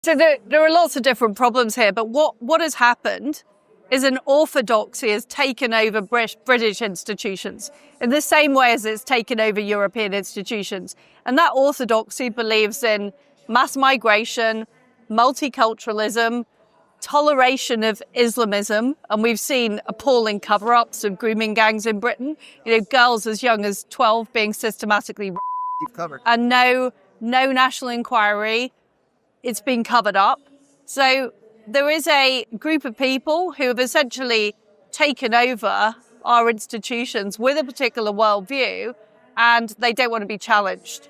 So there are lots of different problems here, but what has happened is an orthodoxy has taken over British institutions in the same way as it's taken over European institutions. And that orthodoxy believes in mass migration, multiculturalism, toleration of Islamism, and we've seen appalling cover-ups of grooming gangs in Britain. Girls as young as 12 being systematically covered, and no national inquiry. It's been covered up. So there is a group of people who have essentially taken over our institutions with a particular worldview, and they don't want to be challenged.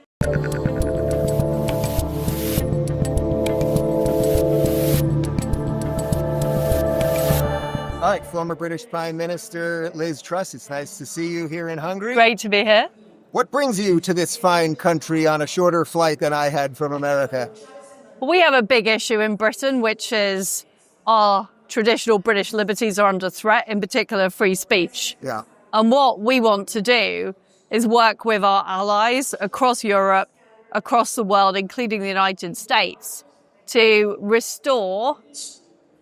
All right, former British Prime Minister Liz Truss, it's nice to see you here in Hungary. Great to be here. What brings you to this fine country on a shorter flight than I had from America? We have a big issue in Britain, which is our traditional British liberties are under threat, in particular free speech. Yeah. And what we want to do is work with our allies across Europe, across the world, including the United States, to restore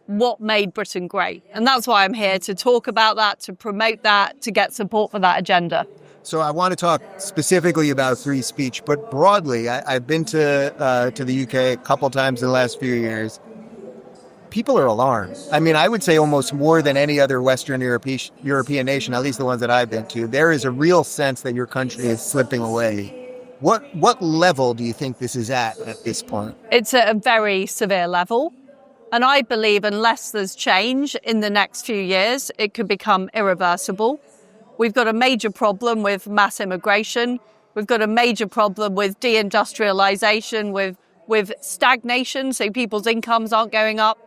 what made Britain great. And that's why I'm here, to talk about that, to promote that, to get support for that agenda. So I want to talk specifically about free speech, but broadly, I've been to the UK a couple times in the last few years. People are alarmed. I mean, I would say almost more than any other Western European nation, at least the ones that I've been to. There is a real sense that your country is slipping away. What level do you think this is at this point? It's at a very severe level. And I believe unless there's change in the next few years, it could become irreversible. We've got a major problem with mass immigration. We've got a major problem with de-industrialization, with stagnation. So people's incomes aren't going up.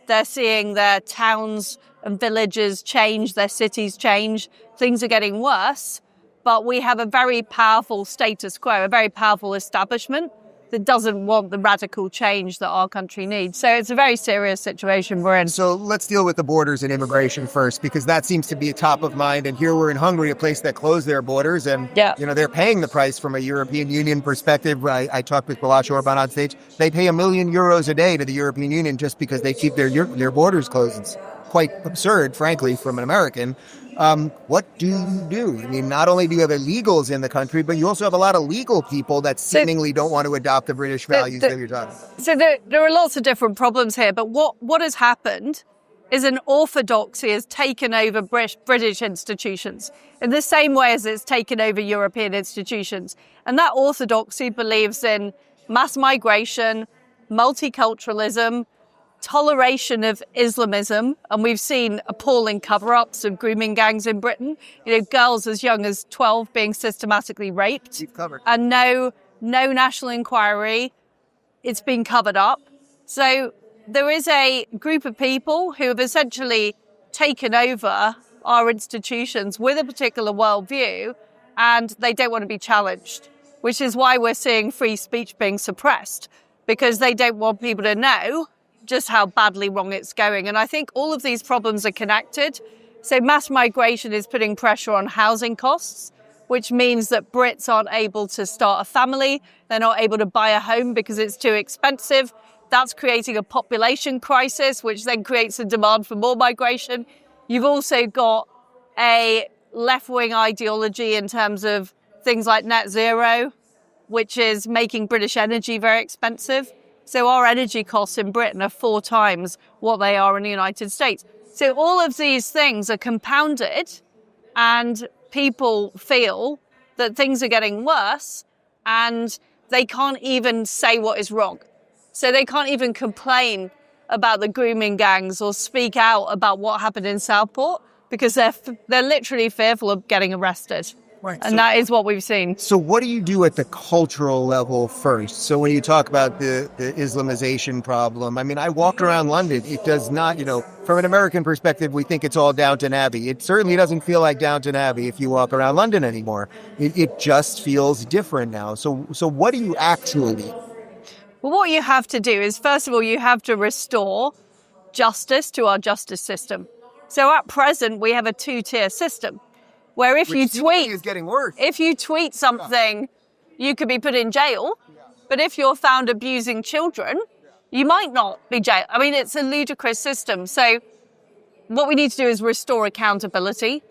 They're seeing their towns and villages change, their cities change. Things are getting worse. But we have a very powerful status quo, a very powerful establishment that doesn't want the radical change that our country needs. So it's a very serious situation we're in. So let's deal with the borders and immigration first, because that seems to be top of mind. And here we're in Hungary, a place that closed their borders, and they're paying the price from a European Union perspective. I talked with Balázs Orbán on stage. They pay €1 million a day to the European Union just because they keep their borders closed. It's quite absurd, frankly, from an American. What do you do? I mean, not only do you have illegals in the country, but you also have a lot of legal people that seemingly don't want to adopt the British values that you're talking about. So there are lots of different problems here, but what has happened is an orthodoxy has taken over British institutions in the same way as it's taken over European institutions. And that orthodoxy believes in mass migration, multiculturalism, toleration of Islamism, and we've seen appalling cover-ups of grooming gangs in Britain. Girls as young as 12 being systematically raped, and no national inquiry. It's been covered up. So there is a group of people who have essentially taken over our institutions with a particular worldview, and they don't want to be challenged, which is why we're seeing free speech being suppressed, because they don't want people to know just how badly wrong it's going. And I think all of these problems are connected. So mass migration is putting pressure on housing costs, which means that Brits aren't able to start a family. They're not able to buy a home because it's too expensive. That's creating a population crisis, which then creates a demand for more migration. You've also got a left-wing ideology in terms of things like net zero, which is making British energy very expensive. So our energy costs in Britain are 4 times what they are in the United States. So all of these things are compounded, and people feel that things are getting worse, and they can't even say what is wrong. So they can't even complain about the grooming gangs or speak out about what happened in Southport, because they're literally fearful of getting arrested. Right. And that is what we've seen. So what do you do at the cultural level first? So when you talk about the Islamization problem, I mean, I walked around London. It does not, from an American perspective, we think it's all Downton Abbey. It certainly doesn't feel like Downton Abbey if you walk around London anymore. It just feels different now. So what do you actually do? Well, what you have to do is, first of all, you have to restore justice to our justice system. So at present, we have a 2-tier system, where if you tweet, is getting worse. If you tweet something, you could be put in jail. But if you're found abusing children, you might not be jailed. I mean, it's a ludicrous system. So what we need to do is restore accountability.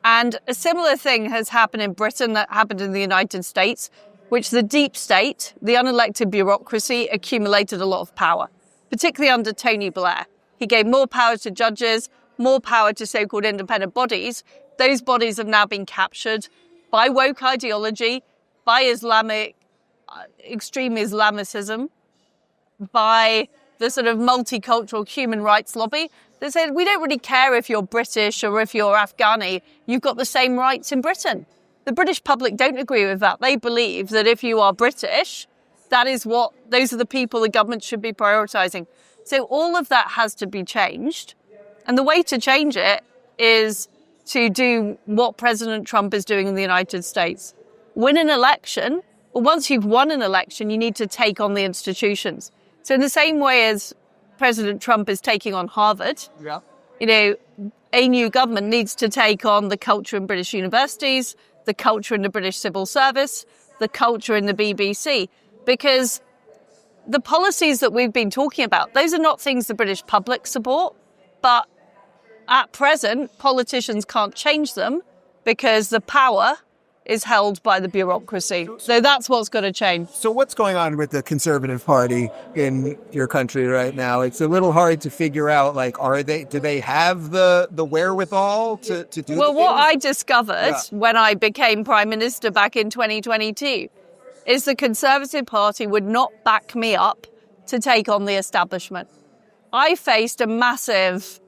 And a similar thing has happened in Britain that happened in the United States, which the deep state, the unelected bureaucracy, accumulated a lot of power, particularly under Tony Blair. He gave more power to judges, more power to so-called independent bodies. Those bodies have now been captured by woke ideology, by extreme Islamicism, by the sort of multicultural human rights lobby. They said, we don't really care if you're British or if you're Afghani, you've got the same rights in Britain. The British public don't agree with that. They believe that if you are British, those are the people the government should be prioritising. So all of that has to be changed. And the way to change it is to do what President Trump is doing in the United States. Win an election. Well, once you've won an election, you need to take on the institutions. So in the same way as President Trump is taking on Harvard, a new government needs to take on the culture in British universities, the culture in the British civil service, the culture in the BBC, because the policies that we've been talking about, those are not things the British public support, but at present, politicians can't change them because the power is held by the bureaucracy. So that's what's got to change. So what's going on with the Conservative Party in your country right now? It's a little hard to figure out, do they have the wherewithal to do Well, what I discovered when I became Prime Minister back in 2022 is the Conservative Party would not back me up to take on the establishment. I faced a massive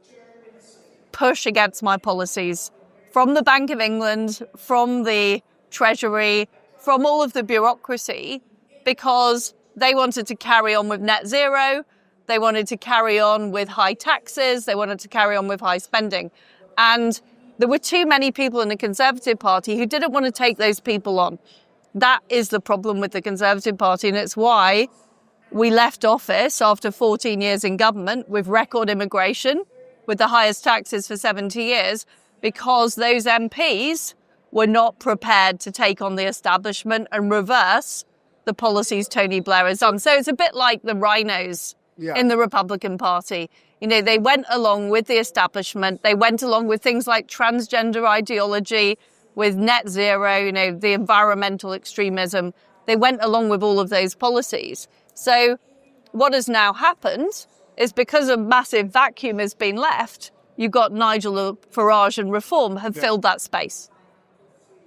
push against my policies from the Bank of England, from the Treasury, from all of the bureaucracy, because they wanted to carry on with net zero, they wanted to carry on with high taxes, they wanted to carry on with high spending. And there were too many people in the Conservative Party who didn't want to take those people on. That is the problem with the Conservative Party, and it's why we left office after 14 years in government with record immigration, with the highest taxes for 70 years, because those MPs were not prepared to take on the establishment and reverse the policies Tony Blair has done. So it's a bit like the rhinos in the Republican Party. They went along with the establishment. They went along with things like transgender ideology, with net zero, the environmental extremism. They went along with all of those policies. So what has now happened is because a massive vacuum has been left, you've got Nigel Farage and Reform have filled that space.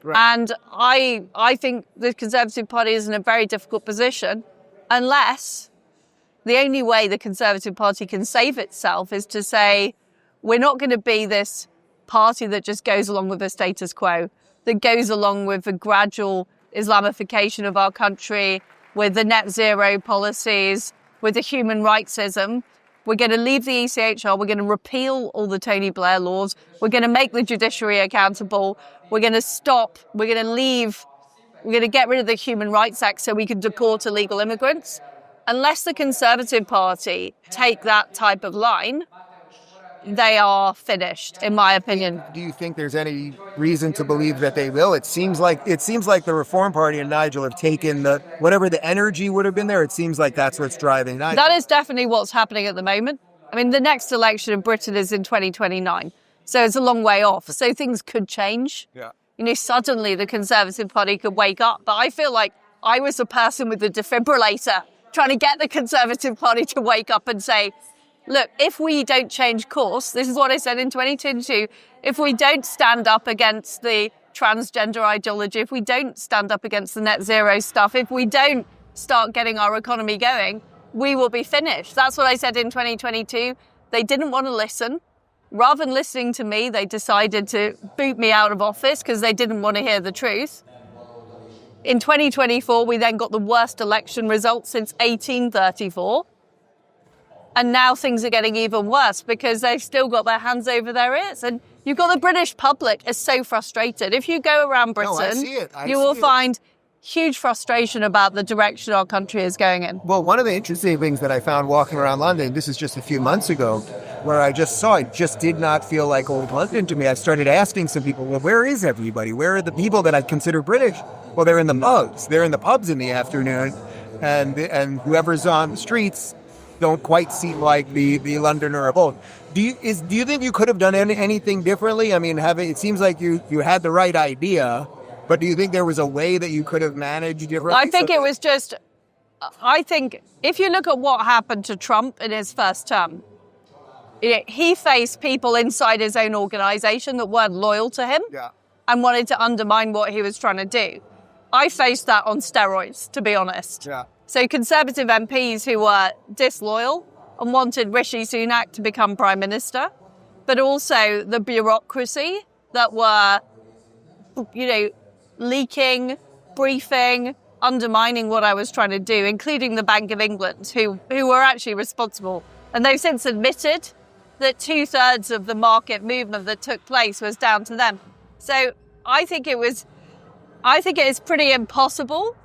Right. And I think the Conservative Party is in a very difficult position unless the only way the Conservative Party can save itself is to say, we're not going to be this party that just goes along with the status quo, that goes along with the gradual Islamification of our country, with the net zero policies, with the human rightsism. We're going to leave the ECHR. We're going to repeal all the Tony Blair laws. We're going to make the judiciary accountable. We're going to stop. We're going to leave. We're going to get rid of the Human Rights Act so we can deport illegal immigrants. Unless the Conservative Party take that type of line, they are finished, in my opinion. Do you think there's any reason to believe that they will? It seems like the Reform Party and Nigel have taken whatever the energy would have been there. It seems like that's what's driving Nigel. That is definitely what's happening at the moment. I mean, the next election in Britain is in 2029, so it's a long way off. So things could change. Yeah. Suddenly the Conservative Party could wake up. But I feel like I was the person with the defibrillator trying to get the Conservative Party to wake up and say, look, if we don't change course, this is what I said in 2022, if we don't stand up against the transgender ideology, if we don't stand up against the net zero stuff, if we don't start getting our economy going, we will be finished. That's what I said in 2022. They didn't want to listen. Rather than listening to me, they decided to boot me out of office because they didn't want to hear the truth. In 2024, we then got the worst election results since 1834. And now things are getting even worse because they've still got their hands over their ears. And you've got the British public is so frustrated. If you go around Britain, you will find huge frustration about the direction our country is going in. Well, one of the interesting things that I found walking around London, this is just a few months ago, where I just saw it just did not feel like old London to me. I started asking some people, well, where is everybody? Where are the people that I'd consider British? Well, they're in the pubs. They're in the pubs in the afternoon. And whoever's on the streets, don't quite seem like the Londoner of old. Do you think you could have done anything differently? I mean, it seems like you had the right idea, but do you think there was a way that you could have managed differently? I think it was just, I think if you look at what happened to Trump in his first term, he faced people inside his own organization that weren't loyal to him and wanted to undermine what he was trying to do. I faced that on steroids, to be honest. Yeah. So Conservative MPs who were disloyal and wanted Rishi Sunak to become Prime Minister, but also the bureaucracy that were, leaking, briefing, undermining what I was trying to do, including the Bank of England, who were actually responsible. And they've since admitted that 2/3 of the market movement that took place was down to them. So I think it is pretty impossible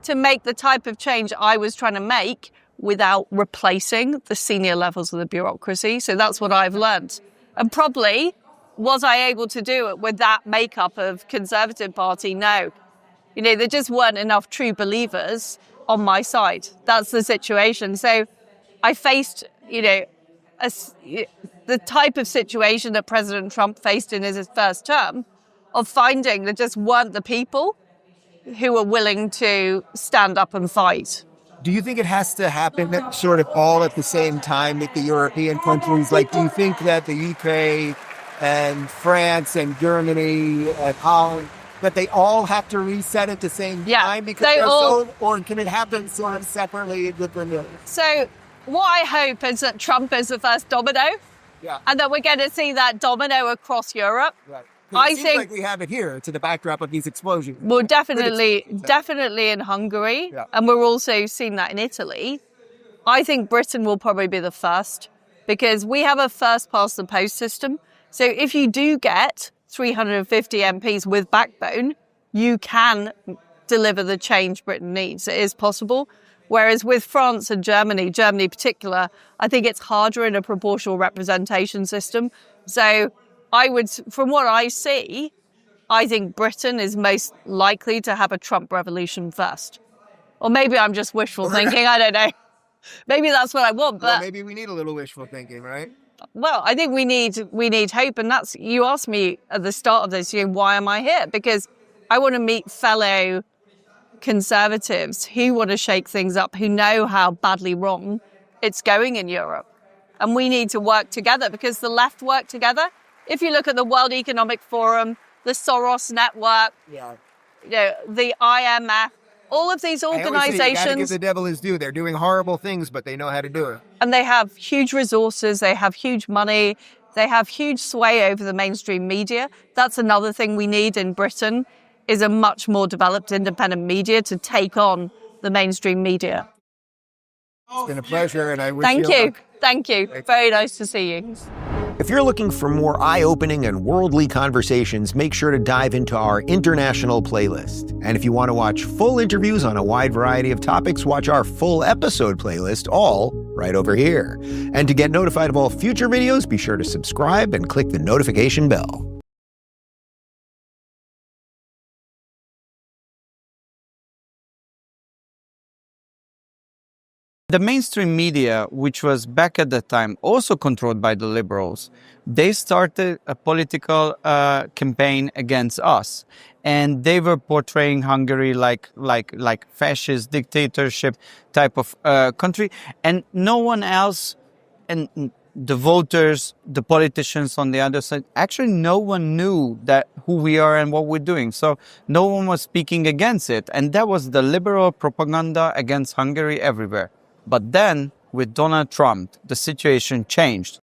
to make the type of change I was trying to make without replacing the senior levels of the bureaucracy. So that's what I've learned. And probably, was I able to do it with that makeup of Conservative Party? No. There just weren't enough true believers on my side. That's the situation. So I faced, the type of situation that President Trump faced in his first term, of finding there just weren't the people who were willing to stand up and fight. Do you think it has to happen sort of all at the same time with the European countries? Like, do you think that the UK and France and Germany and Holland, that they all have to reset at the same time? Because or can it happen sort of separately? So what I hope is that Trump is the first domino, and that we're going to see that domino across Europe. Right. I think like we have it here to the backdrop of these explosions. Well, definitely in Hungary, and we're also seeing that in Italy. I think Britain will probably be the first, because we have a first past the post system. So if you do get 350 MPs with backbone, you can deliver the change Britain needs. It is possible. Whereas with France and Germany in particular, I think it's harder in a proportional representation system. So from what I see, I think Britain is most likely to have a Trump revolution first. Or maybe I'm just wishful thinking, I don't know. Maybe that's what I want, but... Well, maybe we need a little wishful thinking, right? Well, I think we need hope, and that's, you asked me at the start of this, why am I here? Because I want to meet fellow conservatives who want to shake things up, who know how badly wrong it's going in Europe. And we need to work together, because the left work together. If you look at the World Economic Forum, the Soros Network, the IMF, all of these organizations... You gotta give the devil his due. They're doing horrible things, but they know how to do it. And they have huge resources, they have huge money, they have huge sway over the mainstream media. That's another thing we need in Britain, is a much more developed independent media to take on the mainstream media. It's been a pleasure, and I wish you luck. Thank you. Very nice to see you. If you're looking for more eye-opening and worldly conversations, make sure to dive into our international playlist. And if you want to watch full interviews on a wide variety of topics, watch our full episode playlist, all right over here. And to get notified of all future videos, be sure to subscribe and click the notification bell. The mainstream media, which was back at that time also controlled by the liberals, they started a political campaign against us, and they were portraying Hungary like fascist dictatorship type of country, and no one else, and the voters, the politicians on the other side, actually no one knew that who we are and what we're doing. So no one was speaking against it, and that was the liberal propaganda against Hungary everywhere. But then, with Donald Trump, the situation changed.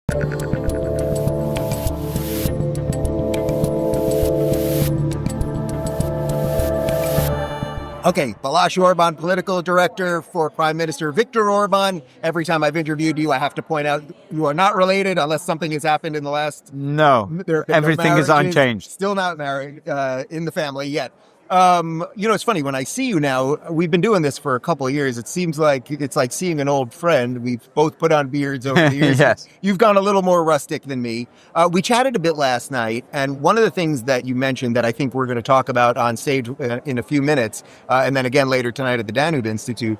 Okay, Balázs Orbán, political director for Prime Minister Viktor Orbán. Every time I've interviewed you, I have to point out you are not related unless something has happened in the last... No, everything is unchanged. Still not married in the family yet. It's funny, when I see you now, we've been doing this for a couple of years. It seems like it's like seeing an old friend. We've both put on beards over the years. Yes. You've gone a little more rustic than me. We chatted a bit last night, and one of the things that you mentioned that I think we're going to talk about on stage in a few minutes, and then again later tonight at the Danube Institute,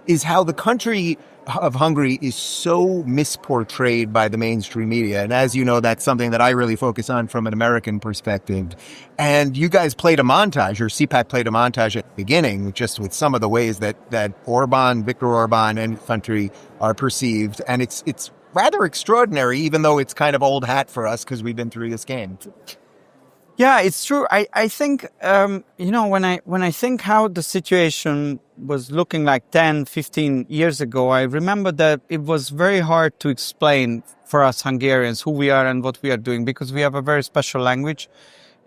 is how the country of Hungary is so misportrayed by the mainstream media. And as you know, that's something that I really focus on from an American perspective. And you guys played a montage, or CPAC played a montage at the beginning, just with some of the ways that Viktor Orban and country are perceived. And it's rather extraordinary, even though it's kind of old hat for us because we've been through this game. Yeah, it's true. I think, when I think how the situation was looking like 10, 15 years ago, I remember that it was very hard to explain for us Hungarians who we are and what we are doing, because we have a very special language.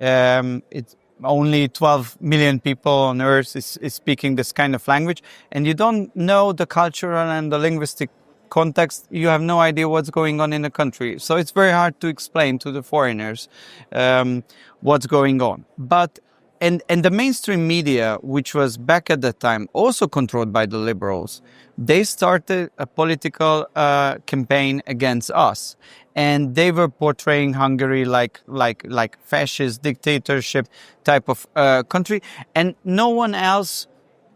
It's only 12 million people on earth is speaking this kind of language, and you don't know the cultural and the linguistic context. You have no idea what's going on in the country. So it's very hard to explain to the foreigners what's going on. But and the mainstream media, which was back at that time also controlled by the liberals, they started a political campaign against us. And they were portraying Hungary like fascist dictatorship type of country. And no one else,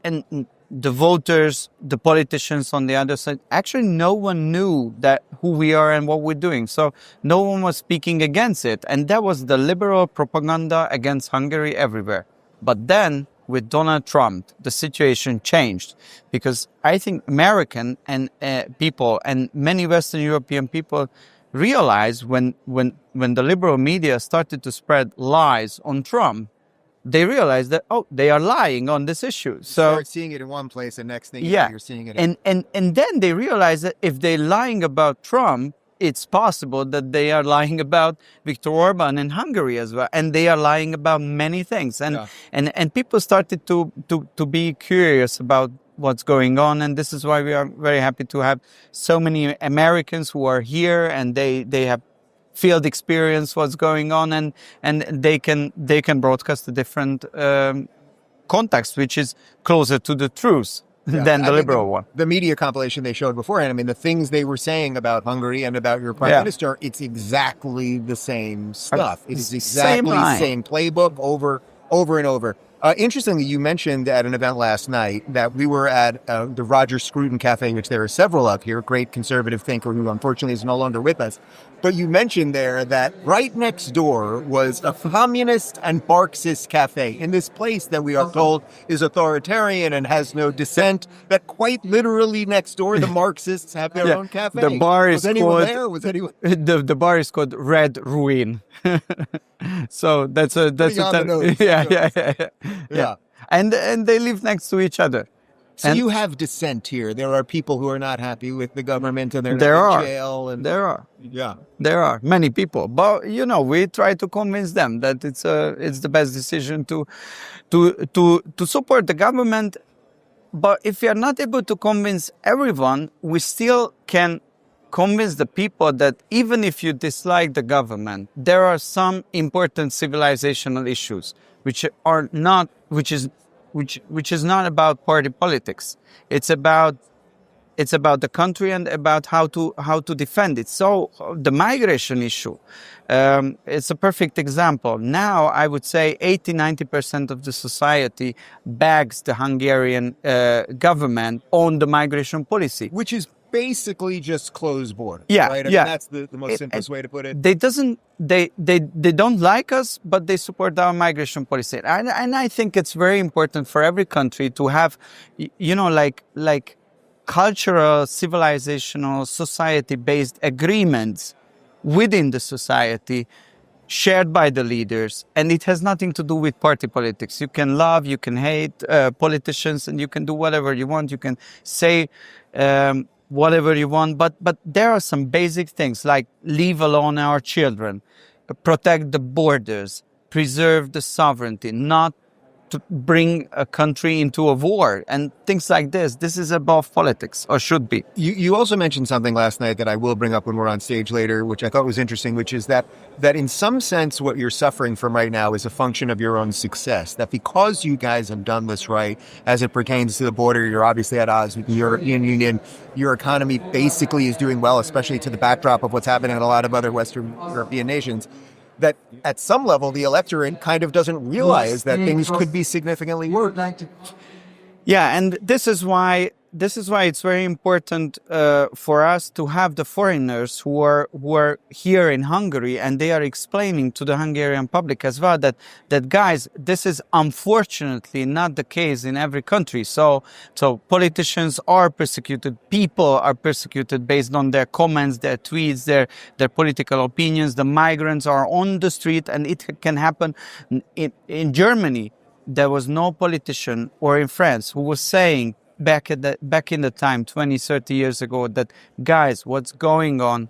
and the voters, the politicians on the other side, actually no one knew that who we are and what we're doing. So no one was speaking against it. And that was the liberal propaganda against Hungary everywhere. But then with Donald Trump, the situation changed, because I think American and people and many Western European people realized when the liberal media started to spread lies on Trump, they realized that, they are lying on this issue. So start seeing it in one place, and next thing you're seeing it. And then they realized that if they're lying about Trump, it's possible that they are lying about Viktor Orban in Hungary as well, and they are lying about many things. And people started to be curious about what's going on, and this is why we are very happy to have so many Americans who are here, and they have field experience what's going on, and they can broadcast a different context, which is closer to the truth than the liberal one. The media compilation they showed beforehand, I mean, the things they were saying about Hungary and about your prime minister, it's exactly the same stuff. It is exactly the same playbook over and over. Interestingly, you mentioned at an event last night that we were at the Roger Scruton Cafe, which there are several of here, great conservative thinker who unfortunately is no longer with us. But you mentioned there that right next door was a communist and Marxist cafe in this place that we are told is authoritarian and has no dissent, that quite literally next door the Marxists have their own cafe. The bar is was anyone there? Was anyone? The bar is called Red Ruin. So that's yeah. And they live next to each other. So you have dissent here. There are people who are not happy with the government, and they're in jail. And there are many people. But we try to convince them that it's the best decision to support the government. But if we are not able to convince everyone, we still can convince the people that even if you dislike the government, there are some important civilizational issues which is not about party politics. It's about the country and about how to defend it. So the migration issue, it's a perfect example. Now I would say 80-90% of the society backs the Hungarian government on the migration policy, which is basically just closed borders. Yeah, right? I mean, that's the most simplest way to put it. They don't like us, but they support our migration policy. And I think it's very important for every country to have, like cultural, civilizational, society-based agreements within the society shared by the leaders. And it has nothing to do with party politics. You can love, you can hate politicians, and you can do whatever you want. You can say whatever you want, but there are some basic things like leave alone our children, protect the borders, preserve the sovereignty, not to bring a country into a war, and things like this. This is above politics, or should be. You also mentioned something last night that I will bring up when we're on stage later, which I thought was interesting, which is that in some sense what you're suffering from right now is a function of your own success. That because you guys have done this right, as it pertains to the border, you're obviously at odds with the European Union. Your economy basically is doing well, especially to the backdrop of what's happening in a lot of other Western European nations. That at some level, the electorate kind of doesn't realize that things could be significantly worse. Yeah, and this is why this is why it's very important for us to have the foreigners who are here in Hungary, and they are explaining to the Hungarian public as well that guys, this is unfortunately not the case in every country. So politicians are persecuted, people are persecuted based on their comments, their tweets, their political opinions. The migrants are on the street, and it can happen in Germany. There was no politician, or in France, who was saying back in the time 20, 30 years ago that, guys, what's going on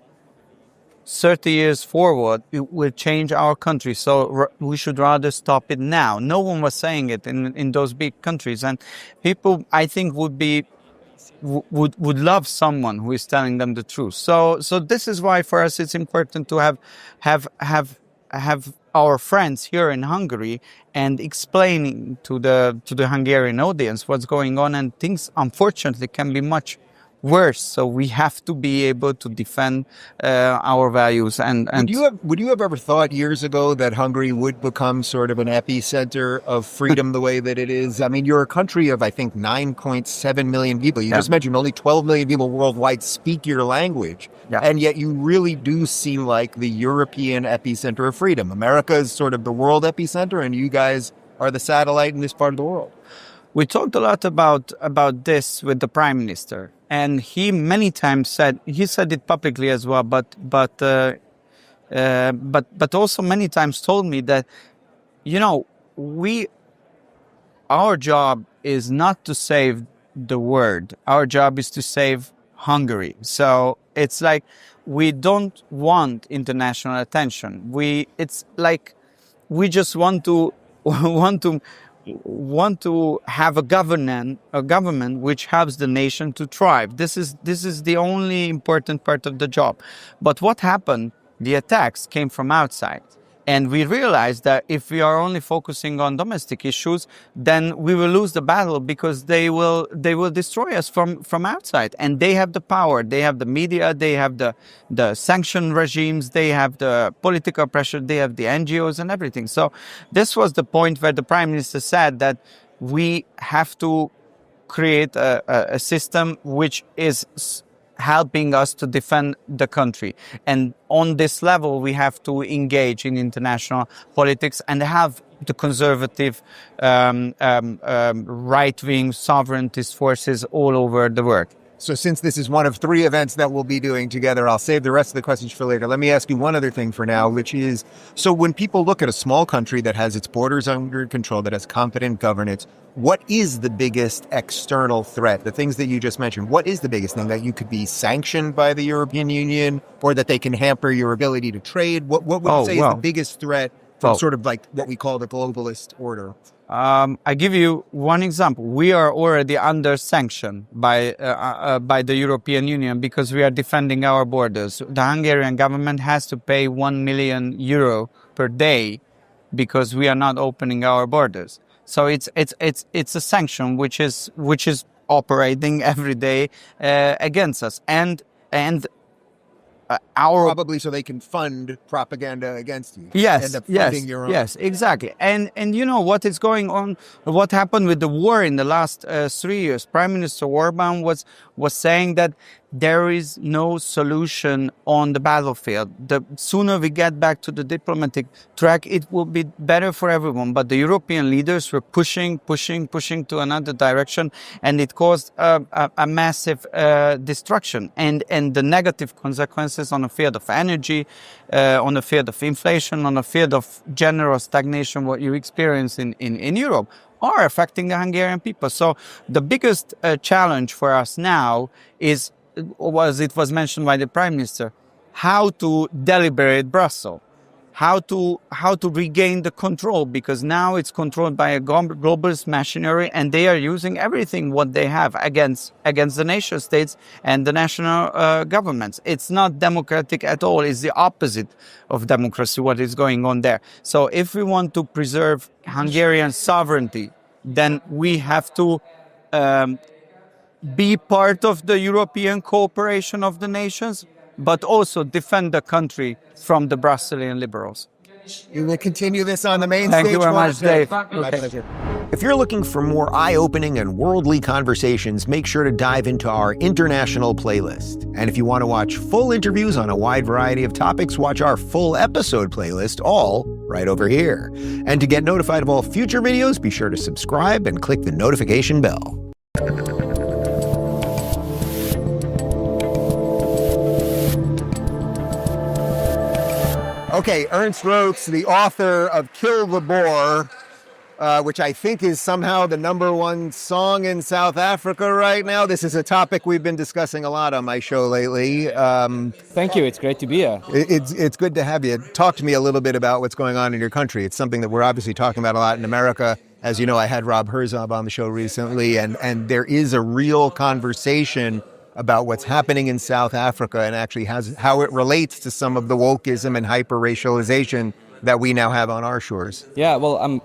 30 years forward, it will change our country, so we should rather stop it now. No one was saying it in those big countries, and people, I think, would love someone who is telling them the truth. So this is why for us it's important to have our friends here in Hungary and explaining to the Hungarian audience what's going on, and things unfortunately can be much worse. So we have to be able to defend our values. And would you have ever thought years ago that Hungary would become sort of an epicenter of freedom the way that it is? I mean, you're a country of, I think, 9.7 million people. You just mentioned only 12 million people worldwide speak your language. Yeah. And yet you really do seem like the European epicenter of freedom. America is sort of the world epicenter, and you guys are the satellite in this part of the world. We talked a lot about this with the Prime Minister, and he many times said it publicly as well, but also many times told me that, you know, our job is not to save the world. Our job is to save Hungary. So it's like we don't want international attention. It's like we just want to have a government which helps the nation to thrive. This is the only important part of the job. But what happened? The attacks came from outside. And we realized that if we are only focusing on domestic issues, then we will lose the battle, because they will destroy us from outside. And they have the power, they have the media, they have the sanction regimes, they have the political pressure, they have the NGOs and everything. So this was the point where the Prime Minister said that we have to create a system which is helping us to defend the country. And on this level, we have to engage in international politics and have the conservative, right-wing sovereigntist forces all over the world. So since this is one of 3 events that we'll be doing together, I'll save the rest of the questions for later. Let me ask you one other thing for now, which is, so when people look at a small country that has its borders under control, that has competent governance, what is the biggest external threat? The things that you just mentioned, what is the biggest thing? That you could be sanctioned by the European Union, or that they can hamper your ability to trade? What would you say is the biggest threat from sort of like what we call the globalist order? I give you one example. We are already under sanction by the European Union because we are defending our borders. The Hungarian government has to pay €1 million per day because we are not opening our borders. So it's a sanction which is operating every day against us, and probably so they can fund propaganda against you. Yes, end up funding your own. Yes, exactly. And you know what is going on? What happened with the war in the last 3 years? Prime Minister Orban was saying that there is no solution on the battlefield. The sooner we get back to the diplomatic track, it will be better for everyone. But the European leaders were pushing to another direction, and it caused a massive destruction and the negative consequences on the field of energy, on the field of inflation, on the field of general stagnation, what you experience in Europe, are affecting the Hungarian people. So the biggest challenge for us now is, it was mentioned by the Prime Minister, how to deliberate Brussels, how to regain the control, because now it's controlled by a globalist machinery, and they are using everything what they have against the nation states and the national governments. It's not democratic at all. It's the opposite of democracy, what is going on there. So if we want to preserve Hungarian sovereignty, then we have to be part of the European cooperation of the nations, but also defend the country from the Brazilian liberals. You will continue this on the main stage. Thank you very much, Dave. My pleasure. If you're looking for more eye-opening and worldly conversations, make sure to dive into our international playlist. And if you want to watch full interviews on a wide variety of topics, watch our full episode playlist, all right over here. And to get notified of all future videos, be sure to subscribe and click the notification bell. Okay, Ernst Roaks, the author of Kill the Boer, which I think is somehow the #1 song in South Africa right now. This is a topic we've been discussing a lot on my show lately. Thank you. It's great to be here. It's good to have you. Talk to me a little bit about what's going on in your country. It's something that we're obviously talking about a lot in America. As you know, I had Rob Herzog on the show recently, and there is a real conversation about what's happening in South Africa and actually how it relates to some of the wokeism and hyper-racialization that we now have on our shores. Yeah, well,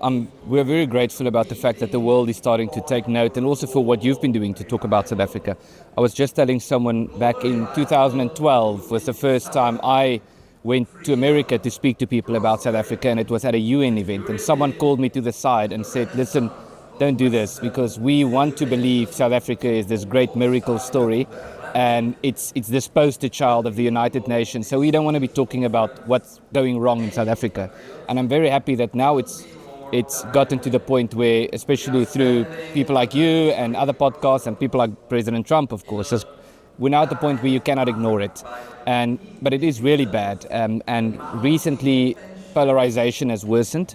we're very grateful about the fact that the world is starting to take note, and also for what you've been doing to talk about South Africa. I was just telling someone back in 2012 was the first time I went to America to speak to people about South Africa, and it was at a UN event, and someone called me to the side and said, listen, don't do this, because we want to believe South Africa is this great miracle story, and it's this poster child of the United Nations. So we don't want to be talking about what's going wrong in South Africa. And I'm very happy that now it's gotten to the point where, especially through people like you and other podcasts and people like President Trump, of course, we're now at the point where you cannot ignore it. But it is really bad. And recently, polarization has worsened,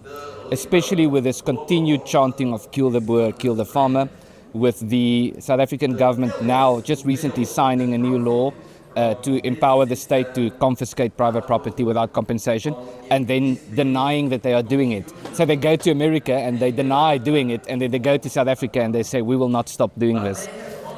especially with this continued chanting of kill the Boer, kill the farmer, with the South African government now just recently signing a new law to empower the state to confiscate private property without compensation, and then denying that they are doing it. So they go to America and they deny doing it, and then they go to South Africa and they say, we will not stop doing this.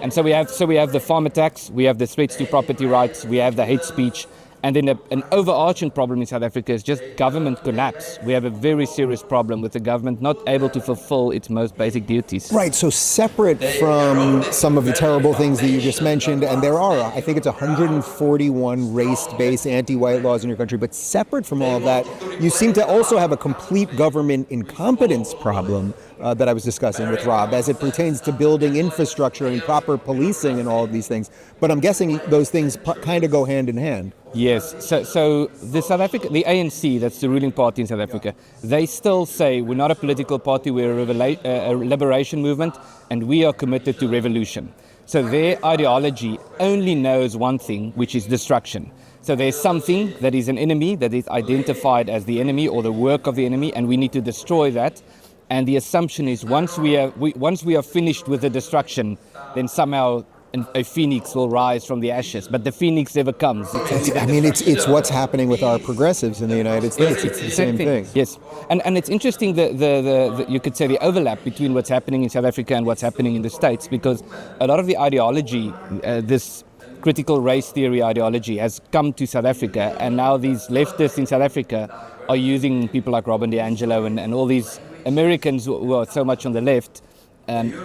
And so we have the farm attacks, we have the threats to property rights, we have the hate speech. And then an overarching problem in South Africa is just government collapse. We have a very serious problem with the government not able to fulfill its most basic duties. Right, so separate from some of the terrible things that you just mentioned, and there are, I think it's 141 race-based anti-white laws in your country, but separate from all of that, you seem to also have a complete government incompetence problem that I was discussing with Rob as it pertains to building infrastructure and proper policing and all of these things. But I'm guessing those things kind of go hand in hand. Yes, so the ANC, that's the ruling party in South Africa, they still say we're not a political party, we're a liberation movement, and we are committed to revolution. So their ideology only knows one thing, which is destruction. So there's something that is an enemy, that is identified as the enemy or the work of the enemy, and we need to destroy that. And the assumption is once we are finished with the destruction, then somehow a phoenix will rise from the ashes, but the phoenix never comes. It's what's happening with our progressives in the United States. It's the same thing. Yes, and it's interesting the you could say the overlap between what's happening in South Africa and what's happening in the States, because a lot of the ideology, this critical race theory ideology, has come to South Africa, and now these leftists in South Africa are using people like Robin DiAngelo and all these Americans who are so much on the left,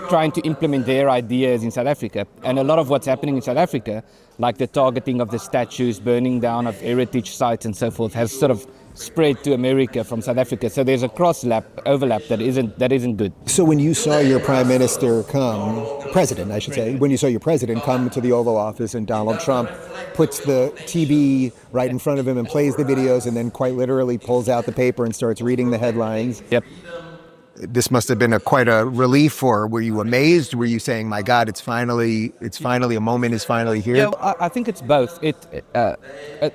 trying to implement their ideas in South Africa. And a lot of what's happening in South Africa, like the targeting of the statues, burning down of heritage sites and so forth, has sort of spread to America from South Africa. So there's a overlap that isn't good. So when you saw your president come to the Oval Office, and Donald Trump puts the TV right in front of him and plays the videos and then quite literally pulls out the paper and starts reading the headlines. Yep. This must have been quite a relief. Or were you amazed? Were you saying, my God, it's finally a moment is finally here? Yeah, I think it's both. A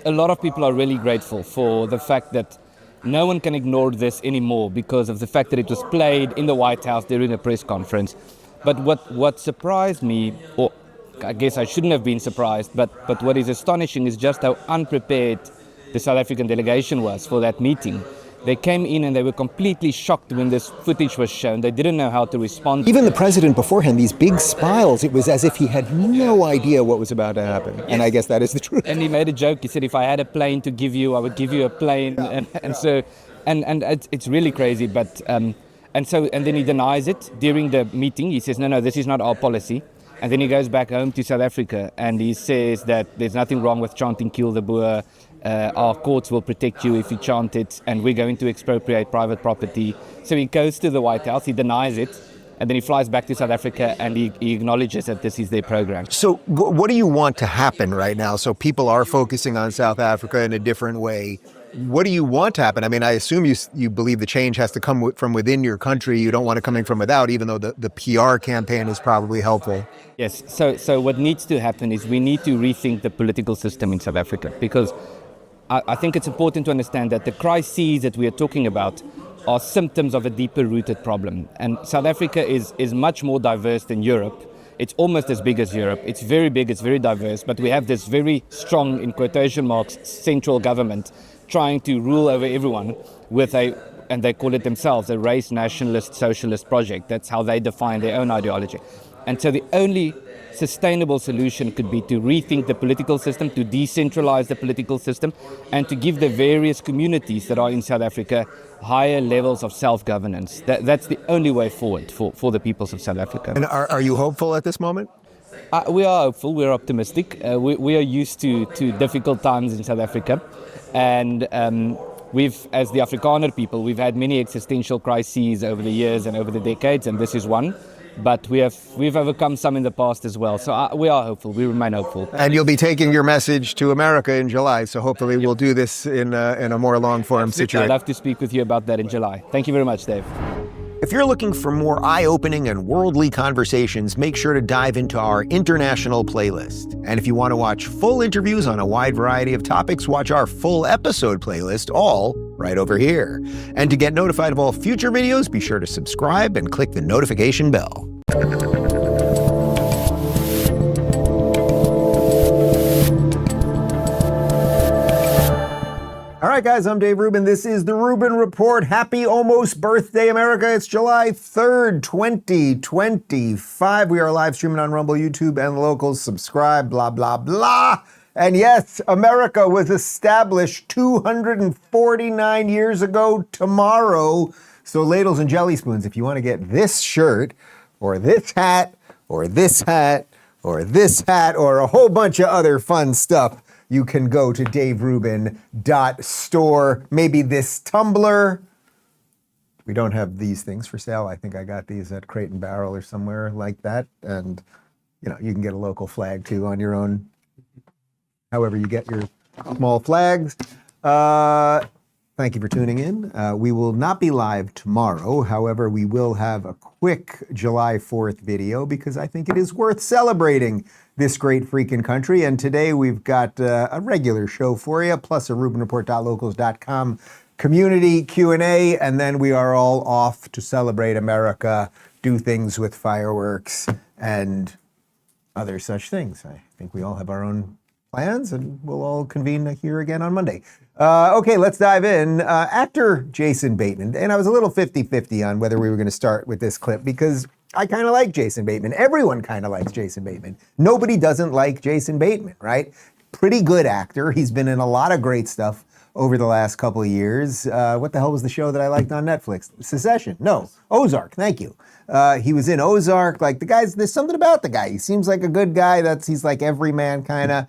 lot of people are really grateful for the fact that no one can ignore this anymore because of the fact that it was played in the White House during a press conference. But what surprised me, or I guess I shouldn't have been surprised, but what is astonishing is just how unprepared the South African delegation was for that meeting. They came in and they were completely shocked when this footage was shown. They didn't know how to respond. Even the president beforehand, these big smiles, it was as if he had no idea what was about to happen. Yes. And I guess that is the truth. And he made a joke. He said, if I had a plane to give you, I would give you a plane. Yeah. And it's really crazy. But and then he denies it during the meeting. He says, no, this is not our policy. And then he goes back home to South Africa and he says that there's nothing wrong with chanting Kill the Boer. Our courts will protect you if you chant it, and we're going to expropriate private property. So he goes to the White House, he denies it, And then he flies back to South Africa and he acknowledges that this is their program. So what do you want to happen right now? So people are focusing on South Africa in a different way. What do you want to happen? I mean, I assume you believe the change has to come from within your country. You don't want it coming from without, even though the PR campaign is probably helpful. Yes. So what needs to happen is we need to rethink the political system in South Africa, because I think it's important to understand that the crises that we are talking about are symptoms of a deeper rooted problem. And South Africa is much more diverse than Europe. It's almost as big as Europe. It's very big, it's very diverse, but we have this very strong, in quotation marks, central government trying to rule over everyone with and they call it themselves, a race nationalist socialist project. That's how they define their own ideology. And so the only sustainable solution could be to rethink the political system, to decentralize the political system, and to give the various communities that are in South Africa higher levels of self-governance. That's the only way forward for the peoples of South Africa. And are you hopeful at this moment? We are hopeful, we're optimistic. We are used to difficult times in South Africa. And we've, as the Afrikaner people, we've had many existential crises over the years and over the decades, and this is one. But we've overcome some in the past as well. So we are hopeful. We remain hopeful. And you'll be taking your message to America in July. So hopefully we'll do this in a more long-form situation. I'd love to speak with you about that in July. Thank you very much, Dave. If you're looking for more eye-opening and worldly conversations, make sure to dive into our international playlist. And if you want to watch full interviews on a wide variety of topics, watch our full episode playlist, all right over here. And to get notified of all future videos, be sure to subscribe and click the notification bell. All right, guys, I'm Dave Rubin. This is the Rubin Report. Happy almost birthday, America. It's July 3rd, 2025. We are live streaming on Rumble, YouTube, and Locals. Subscribe, blah, blah, blah. And yes, America was established 249 years ago tomorrow. So ladles and jelly spoons, if you want to get this shirt or this hat or this hat or this hat or a whole bunch of other fun stuff, you can go to daverubin.store. Maybe this tumbler. We don't have these things for sale. I think I got these at Crate and Barrel or somewhere like that. And, you know, you can get a local flag too on your own, however you get your small flags. Thank you for tuning in. We will not be live tomorrow. However, we will have a quick July 4th video because I think it is worth celebrating this great freaking country. And today we've got a regular show for you, plus a RubinReport.locals.com community Q&A. And then we are all off to celebrate America, do things with fireworks and other such things. I think we all have our own plans, and we'll all convene here again on Monday. Okay, let's dive in. Actor Jason Bateman, and I was a little 50-50 on whether we were going to start with this clip because I kind of like Jason Bateman. Everyone kind of likes Jason Bateman. Nobody doesn't like Jason Bateman, right? Pretty good actor. He's been in a lot of great stuff over the last couple of years. What the hell was the show that I liked on Netflix? Secession? No, Ozark. Thank you. He was in Ozark. Like the guy's, there's something about the guy. He seems like a good guy. He's like everyman kind of.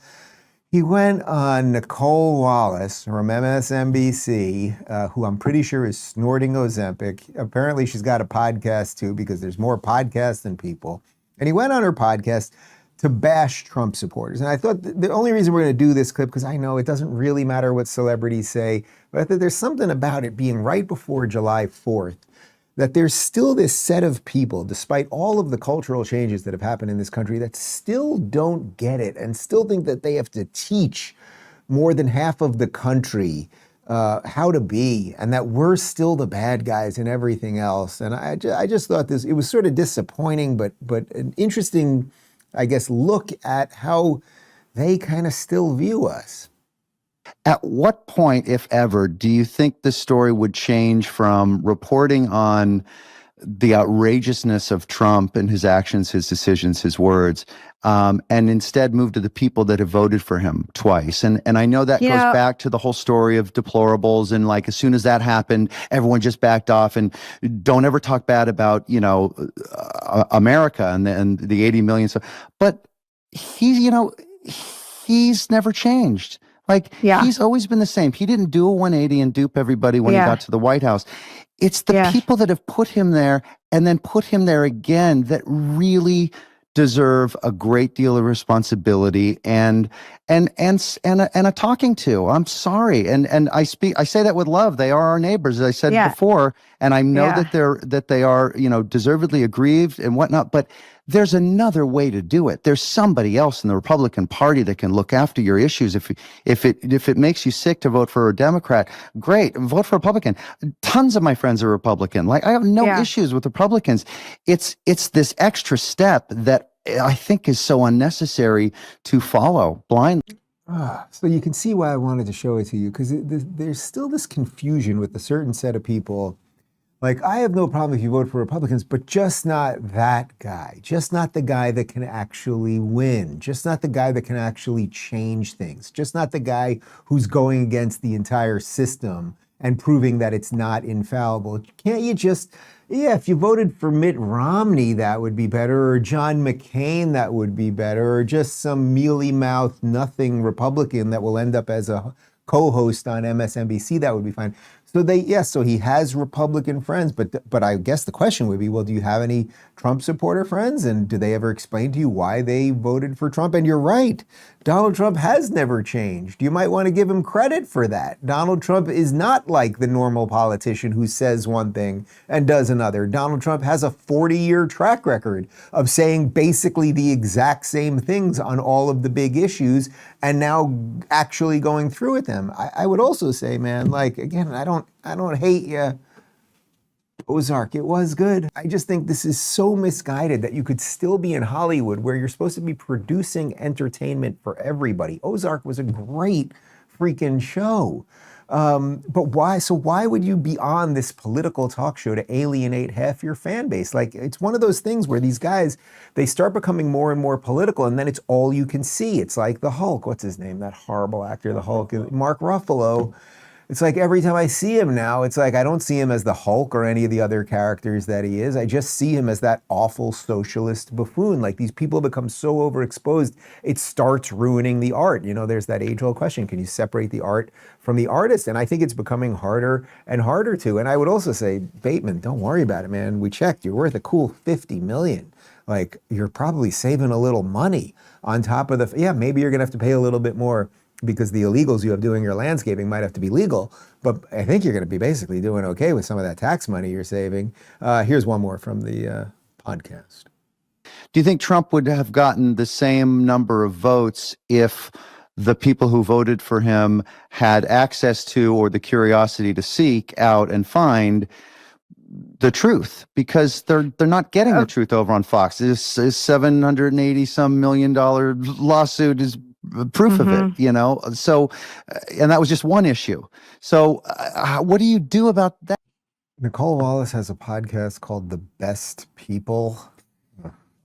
He went on Nicole Wallace from MSNBC, who I'm pretty sure is snorting Ozempic. Apparently she's got a podcast too, because there's more podcasts than people. And he went on her podcast to bash Trump supporters. And I thought the only reason we're going to do this clip, because I know it doesn't really matter what celebrities say, but I thought there's something about it being right before July 4th, that there's still this set of people, despite all of the cultural changes that have happened in this country, that still don't get it and still think that they have to teach more than half of the country how to be, and that we're still the bad guys and everything else. And I just thought it was sort of disappointing, but an interesting, I guess, look at how they kind of still view us. At what point, if ever, do you think the story would change from reporting on the outrageousness of Trump and his actions, his decisions, his words, and instead move to the people that have voted for him twice? And I know that goes back to the whole story of deplorables, and like as soon as that happened, everyone just backed off and don't ever talk bad about, America and the 80 million. But he's never changed. Like, he's always been the same. He didn't do a 180 and dupe everybody when he got to the White House. It's the people that have put him there and then put him there again that really deserve a great deal of responsibility and a talking to. I'm sorry, and I say that with love. They are our neighbors, as I said before, and I know that they are deservedly aggrieved and whatnot. But there's another way to do it. There's somebody else in the Republican Party that can look after your issues. If it makes you sick to vote for a Democrat, great, vote for a Republican. Tons of my friends are Republican. Like, I have no issues with Republicans. It's this extra step that I think is so unnecessary to follow blindly. So you can see why I wanted to show it to you, because there's still this confusion with a certain set of people. Like, I have no problem if you vote for Republicans, but just not that guy. Just not the guy that can actually win. Just not the guy that can actually change things. Just not the guy who's going against the entire system and proving that it's not infallible. Can't you just, if you voted for Mitt Romney, that would be better, or John McCain, that would be better, or just some mealy-mouthed nothing Republican that will end up as a co-host on MSNBC, that would be fine. So so he has Republican friends, but I guess the question would be, well, do you have any Trump supporter friends? And do they ever explain to you why they voted for Trump? And you're right, Donald Trump has never changed. You might want to give him credit for that. Donald Trump is not like the normal politician who says one thing and does another. Donald Trump has a 40-year track record of saying basically the exact same things on all of the big issues and now actually going through with them. I would also say, man, like, again, I don't hate you, Ozark. It was good. I just think this is so misguided that you could still be in Hollywood where you're supposed to be producing entertainment for everybody. Ozark was a great freaking show. But why? So why would you be on this political talk show to alienate half your fan base? Like, it's one of those things where these guys, they start becoming more and more political, and then it's all you can see. It's like the Hulk. What's his name? That horrible actor, the Hulk, Mark Ruffalo. It's like every time I see him now, it's like I don't see him as the Hulk or any of the other characters that he is. I just see him as that awful socialist buffoon. Like, these people become so overexposed, it starts ruining the art. There's that age-old question, can you separate the art from the artist? And I think it's becoming harder and harder to. And I would also say, Bateman, don't worry about it, man. We checked. You're worth a cool $50 million. Like, you're probably saving a little money on top of maybe you're going to have to pay a little bit more because the illegals you have doing your landscaping might have to be legal, but I think you're going to be basically doing okay with some of that tax money you're saving. Here's one more from the podcast. Do you think Trump would have gotten the same number of votes if the people who voted for him had access to, or the curiosity to seek out and find, the truth? Because they're not getting the truth over on Fox. This $780-some million lawsuit is proof of it, So, and that was just one issue. So what do you do about that? Nicole Wallace has a podcast called The Best People.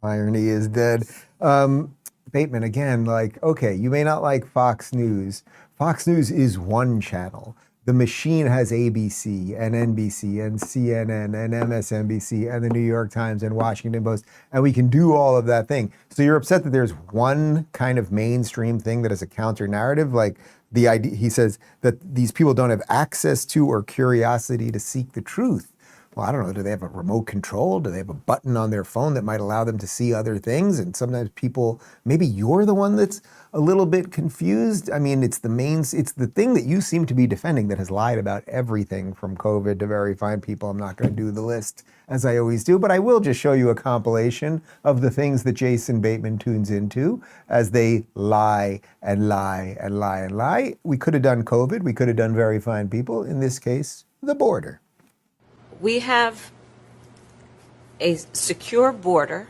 Irony is dead. Bateman, again, like, okay, you may not like Fox News. Fox News is one channel. The machine has ABC and NBC and CNN and MSNBC and the New York Times and Washington Post, and we can do all of that thing. So you're upset that there's one kind of mainstream thing that is a counter narrative, like the idea, he says that these people don't have access to or curiosity to seek the truth. Well, I don't know, do they have a remote control? Do they have a button on their phone that might allow them to see other things? And sometimes people, maybe you're the one that's a little bit confused. I mean, it's the thing that you seem to be defending that has lied about everything from COVID to very fine people. I'm not going to do the list as I always do, but I will just show you a compilation of the things that Jason Bateman tunes into as they lie and lie and lie and lie. We could have done COVID. We could have done very fine people. In this case, the border. We have a secure border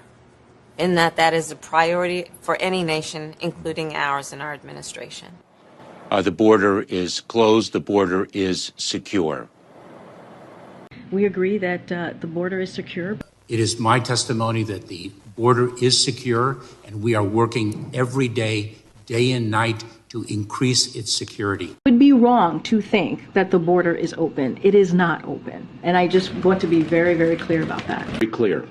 in that is a priority for any nation, including ours and our administration. The border is closed. The border is secure. We agree that the border is secure. It is my testimony that the border is secure, and we are working every day, day and night, to increase its security. It would be wrong to think that the border is open. It is not open. And I just want to be very, very clear about that. Very clear.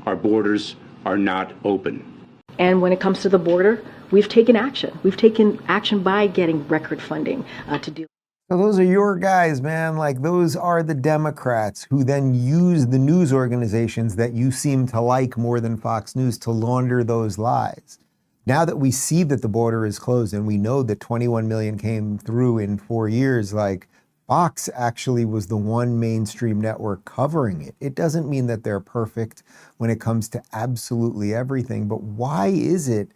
Our borders are not open. And when it comes to the border, we've taken action. We've taken action by getting record funding to do. So those are your guys, man. Like, those are the Democrats who then use the news organizations that you seem to like more than Fox News to launder those lies. Now that we see that the border is closed and we know that 21 million came through in 4 years, like, Fox actually was the one mainstream network covering it. It doesn't mean that they're perfect when it comes to absolutely everything, but why is it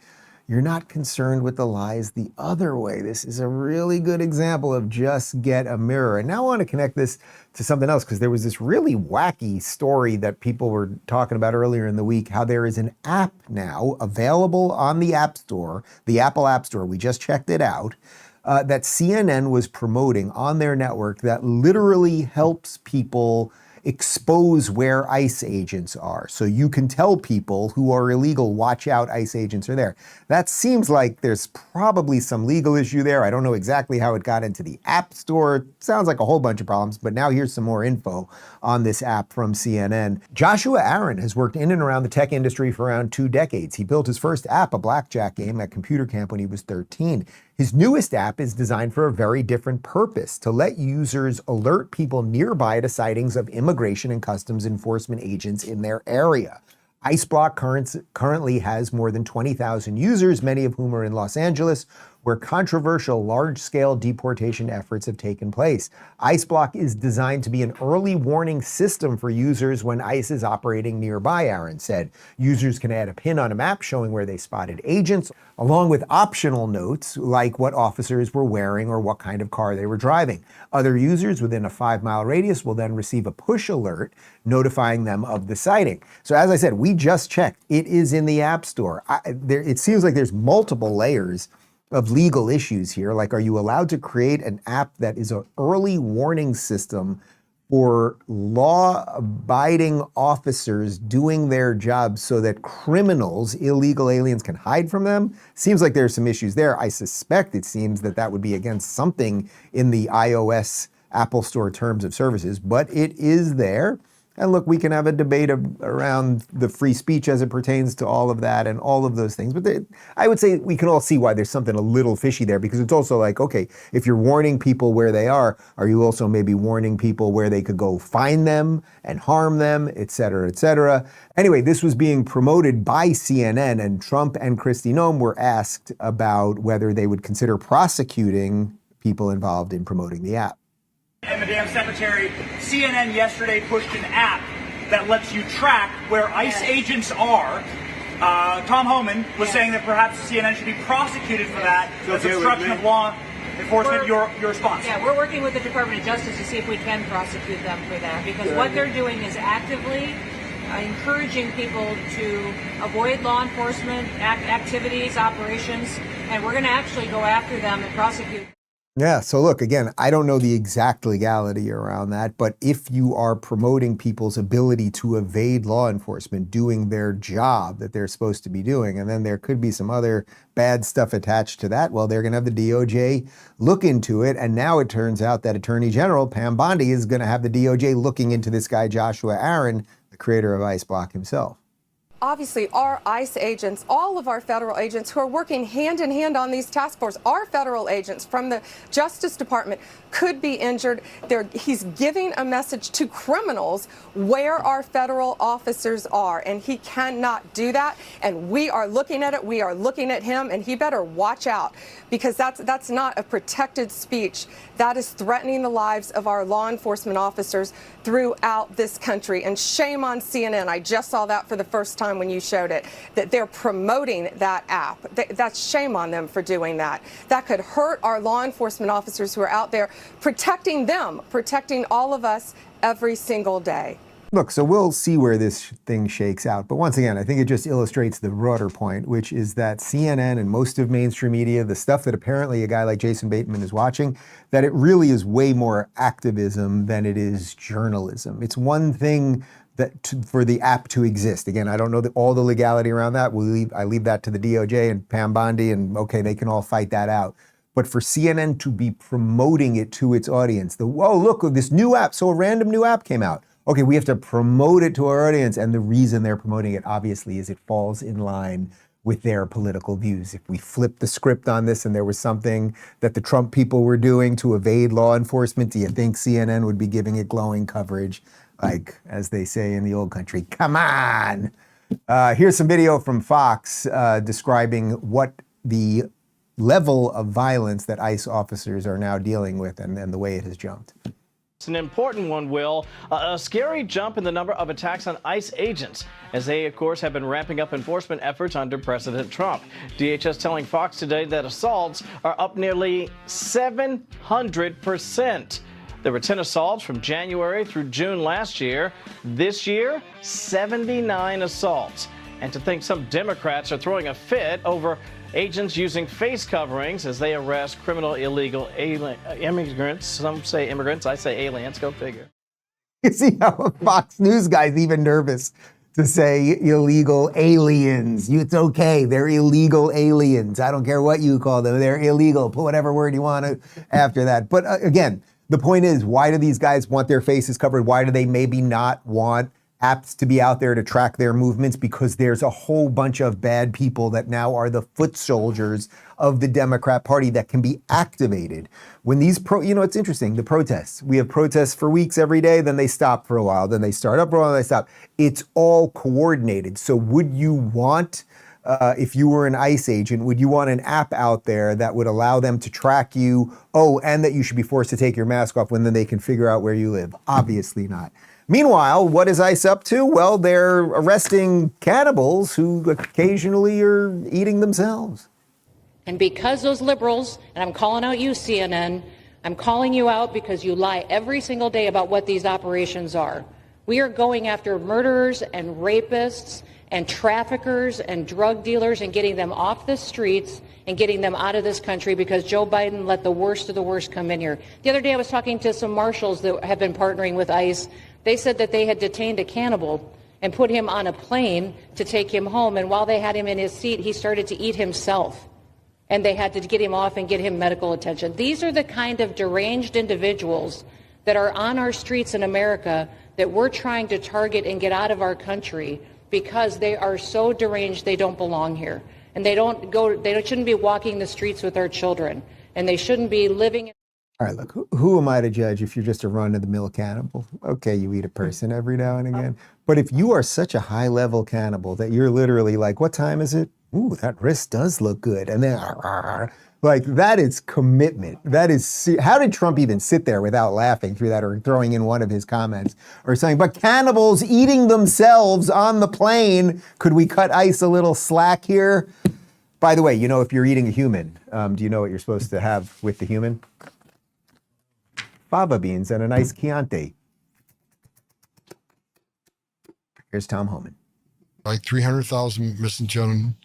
you're not concerned with the lies the other way? This is a really good example of just get a mirror. And now I want to connect this to something else, because there was this really wacky story that people were talking about earlier in the week, how there is an app now available on the App Store, the Apple App Store. We just checked it out. That CNN was promoting on their network that literally helps people expose where ICE agents are. So you can tell people who are illegal, watch out, ICE agents are there. That seems like there's probably some legal issue there. I don't know exactly how it got into the App Store. It sounds like a whole bunch of problems, but now here's some more info on this app from CNN. Joshua Aaron has worked in and around the tech industry for around 2 decades. He built his first app, a blackjack game, at computer camp when he was 13. His newest app is designed for a very different purpose: to let users alert people nearby to sightings of immigration and customs enforcement agents in their area. IceBlock currently has more than 20,000 users, many of whom are in Los Angeles, where controversial large-scale deportation efforts have taken place. IceBlock is designed to be an early warning system for users when ICE is operating nearby, Aaron said. Users can add a pin on a map showing where they spotted agents, along with optional notes like what officers were wearing or what kind of car they were driving. Other users within a 5-mile radius will then receive a push alert notifying them of the sighting. So as I said, we just checked. It is in the App Store. It seems like there's multiple layers of legal issues here. Like, are you allowed to create an app that is an early warning system for law-abiding officers doing their jobs so that criminals, illegal aliens, can hide from them? Seems like there's some issues there. I suspect it seems that that would be against something in the iOS Apple Store terms of services, but it is there. And look, we can have a debate around the free speech as it pertains to all of that and all of those things. But I would say we can all see why there's something a little fishy there, because it's also like, okay, if you're warning people where they are you also maybe warning people where they could go find them and harm them, et cetera, et cetera? Anyway, this was being promoted by CNN, and Trump and Kristi Noem were asked about whether they would consider prosecuting people involved in promoting the app. And Madam Secretary, CNN yesterday pushed an app that lets you track where ICE agents are. Tom Homan was saying that perhaps CNN should be prosecuted for that as obstruction of law enforcement. Your response? Yeah, we're working with the Department of Justice to see if we can prosecute them for that, because what they're doing is actively encouraging people to avoid law enforcement activities, operations, and we're going to actually go after them and prosecute. Yeah, so look, again, I don't know the exact legality around that, but if you are promoting people's ability to evade law enforcement doing their job that they're supposed to be doing, and then there could be some other bad stuff attached to that, well, they're going to have the DOJ look into it. And now it turns out that Attorney General Pam Bondi is going to have the DOJ looking into this guy, Joshua Aaron, the creator of IceBlock himself. Obviously, our ICE agents, all of our federal agents who are working hand in hand on these task forces, our federal agents from the Justice Department could be injured. He's giving a message to criminals where our federal officers are, and he cannot do that. And we are looking at it. We are looking at him, and he better watch out, because that's not a protected speech. That is threatening the lives of our law enforcement officers throughout this country. And shame on CNN. I just saw that for the first time when you showed it, that they're promoting that app. That's shame on them for doing that. That could hurt our law enforcement officers who are out there protecting them, protecting all of us every single day. Look, so we'll see where this thing shakes out. But once again, I think it just illustrates the broader point, which is that CNN and most of mainstream media, the stuff that apparently a guy like Jason Bateman is watching, that it really is way more activism than it is journalism. It's one thing for the app to exist. Again, I don't know all the legality around that. I leave that to the DOJ and Pam Bondi, and okay, they can all fight that out. But for CNN to be promoting it to its audience, look, this new app, so a random new app came out. Okay, we have to promote it to our audience, and the reason they're promoting it, obviously, is it falls in line with their political views. If we flipped the script on this and there was something that the Trump people were doing to evade law enforcement, do you think CNN would be giving it glowing coverage? Like, as they say in the old country, come on. Here's some video from Fox describing what the level of violence that ICE officers are now dealing with and the way it has jumped. It's an important one, Will. A scary jump in the number of attacks on ICE agents, as they, of course, have been ramping up enforcement efforts under President Trump. DHS telling Fox today that assaults are up nearly 700%. There were 10 assaults from January through June last year. This year, 79 assaults. And to think some Democrats are throwing a fit over agents using face coverings as they arrest criminal illegal immigrants. Some say immigrants, I say aliens. Go figure. You see how a Fox News guy's even nervous to say illegal aliens. It's okay. They're illegal aliens. I don't care what you call them. They're illegal. Put whatever word you want after that. But again, the point is, why do these guys want their faces covered? Why do they maybe not want apps to be out there to track their movements? Because there's a whole bunch of bad people that now are the foot soldiers of the Democrat Party that can be activated. When these it's interesting, the protests. We have protests for weeks every day, then they stop for a while, then they start up for a while, then they stop. It's all coordinated. So would you want, if you were an ICE agent, would you want an app out there that would allow them to track you? Oh, and that you should be forced to take your mask off when then they can figure out where you live? Obviously not. Meanwhile, what is ICE up to? Well, they're arresting cannibals who occasionally are eating themselves. And because those liberals, and I'm calling out you, CNN, I'm calling you out because you lie every single day about what these operations are. We are going after murderers and rapists and traffickers and drug dealers and getting them off the streets and getting them out of this country because Joe Biden let the worst of the worst come in here. The other day I was talking to some marshals that have been partnering with ICE. They said that they had detained a cannibal and put him on a plane to take him home. And while they had him in his seat, he started to eat himself. And they had to get him off and get him medical attention. These are the kind of deranged individuals that are on our streets in America that we're trying to target and get out of our country because they are so deranged they don't belong here. And they shouldn't be walking the streets with our children. And they shouldn't be living in. All right, look, who am I to judge if you're just a run-of-the-mill cannibal? Okay, you eat a person every now and again. But if you are such a high-level cannibal that you're literally like, what time is it? Ooh, that wrist does look good. And then, like, that is commitment. That is, how did Trump even sit there without laughing through that or throwing in one of his comments or saying, but cannibals eating themselves on the plane, could we cut ICE a little slack here? By the way, you know, if you're eating a human, do you know what you're supposed to have with the human? Fava beans and a nice Chianti. Here's Tom Homan. Like 300,000 missing children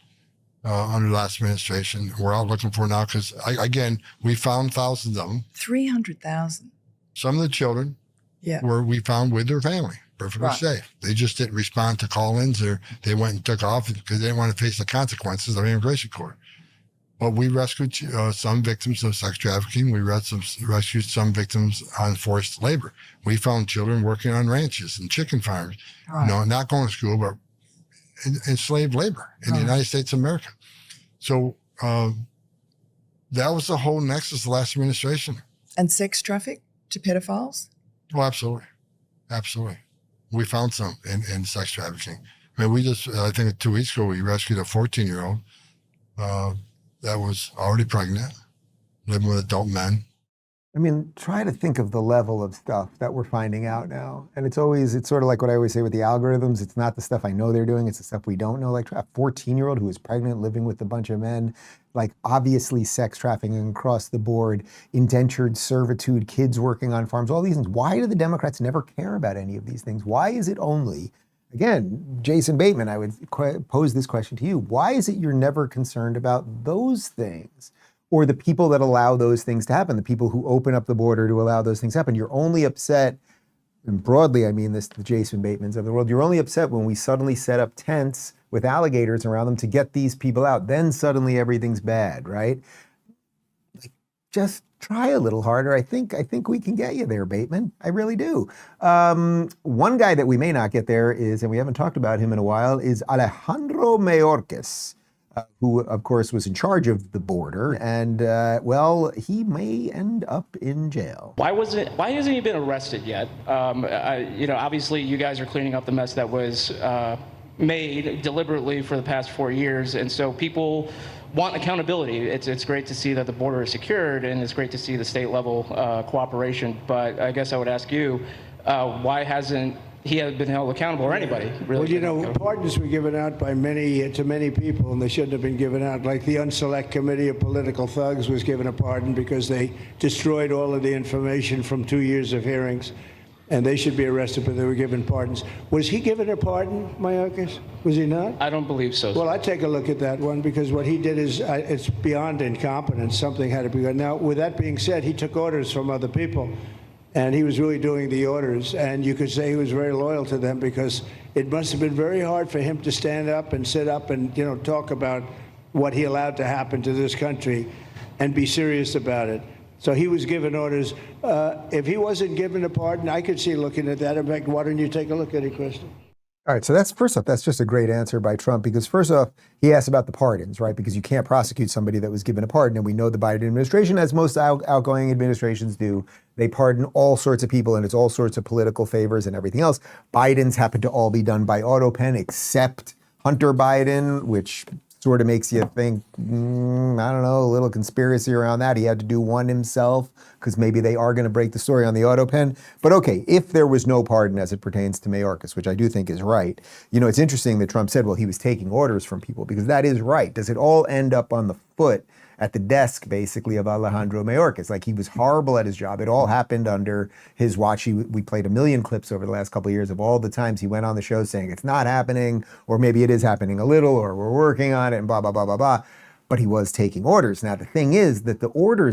under the last administration. We're out looking for now because, again, we found thousands of them. 300,000. Some of the children were we found with their family, perfectly safe. They just didn't respond to call-ins or they went and took off because they didn't want to face the consequences of the immigration court. But we rescued some victims of sex trafficking. We rescued some victims on forced labor. We found children working on ranches and chicken farms, not going to school, but enslaved labor in the United States of America. So that was the whole nexus of the last administration. And sex traffic to pedophiles? Oh, absolutely. Absolutely. We found some in sex trafficking. I mean, I think 2 weeks ago, we rescued a 14-year-old that was already pregnant, living with adult men. I mean, try to think of the level of stuff that we're finding out now. And it's sort of like what I always say with the algorithms. It's not the stuff I know they're doing. It's the stuff we don't know. Like a 14-year-old who is pregnant, living with a bunch of men, like obviously sex trafficking across the board, indentured servitude, kids working on farms, all these things. Why do the Democrats never care about any of these things? Why is it only, again, Jason Bateman, I would pose this question to you. Why is it you're never concerned about those things? Or the people that allow those things to happen, the people who open up the border to allow those things to happen. You're only upset, and broadly I mean this, the Jason Batemans of the world, you're only upset when we suddenly set up tents with alligators around them to get these people out. Then suddenly everything's bad, right? Like, just try a little harder. I think we can get you there, Bateman. I really do. One guy that we may not get there is, and we haven't talked about him in a while, is Alejandro Mayorkas. who, of course, was in charge of the border. And, well, he may end up in jail. Why hasn't he been arrested yet? Obviously, you guys are cleaning up the mess that was made deliberately for the past 4 years. And so people want accountability. It's great to see that the border is secured, and it's great to see the state level cooperation. But I guess I would ask you, why hasn't he been held accountable, or anybody really? Well, pardons were given out by to many people, and they shouldn't have been given out. Like the Unselect Committee of Political Thugs was given a pardon because they destroyed all of the information from 2 years of hearings, and they should be arrested, but they were given pardons. Was he given a pardon, Mayorkas? Was he not? I don't believe so. Well, I'd take a look at that one, because what he did is it's beyond incompetence. Something had to be done. Now, with that being said, he took orders from other people, and he was really doing the orders. And you could say he was very loyal to them, because it must have been very hard for him to stand up and sit up and, talk about what he allowed to happen to this country and be serious about it. So he was given orders. If he wasn't given a pardon, I could see looking at that. In fact, why don't you take a look at it, Kristen? All right, so first off, that's just a great answer by Trump, because first off, he asked about the pardons, right? Because you can't prosecute somebody that was given a pardon. And we know the Biden administration, as most outgoing administrations do, they pardon all sorts of people, and it's all sorts of political favors and everything else. Biden's happen to all be done by auto pen, except Hunter Biden, which sort of makes you think, I don't know, a little conspiracy around that. He had to do one himself, because maybe they are going to break the story on the auto pen. But okay, if there was no pardon as it pertains to Mayorkas, which I do think is right, it's interesting that Trump said, well, he was taking orders from people, because that is right. Does it all end up on the foot at the desk, basically, of Alejandro Mayorkas? Like, he was horrible at his job. It all happened under his watch. We played a million clips over the last couple of years of all the times he went on the show saying it's not happening, or maybe it is happening a little, or we're working on it, and blah, blah, blah, blah, blah. But he was taking orders. Now, the thing is that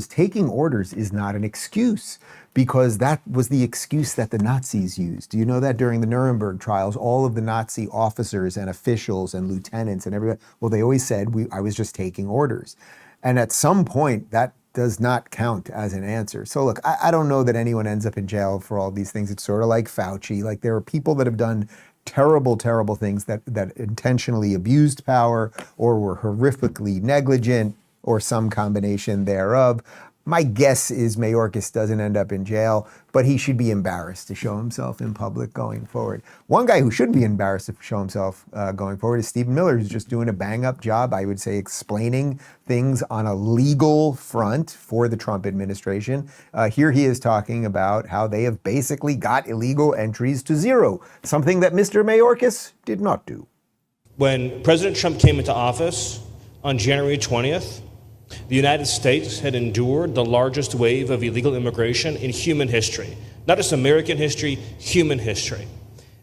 taking orders is not an excuse, because that was the excuse that the Nazis used. Do you know that during the Nuremberg trials, all of the Nazi officers and officials and lieutenants and everybody, well, they always said, I was just taking orders. And at some point, that does not count as an answer. So look, I don't know that anyone ends up in jail for all these things. It's sort of like Fauci. Like, there are people that have done terrible, terrible things that intentionally abused power, or were horrifically negligent, or some combination thereof. My guess is Mayorkas doesn't end up in jail, but he should be embarrassed to show himself in public going forward. One guy who shouldn't be embarrassed to show himself going forward is Stephen Miller, who's just doing a bang-up job, I would say, explaining things on a legal front for the Trump administration. Here he is talking about how they have basically got illegal entries to zero, something that Mr. Mayorkas did not do. When President Trump came into office on January 20th, the United States had endured the largest wave of illegal immigration in human history. Not just American history, human history.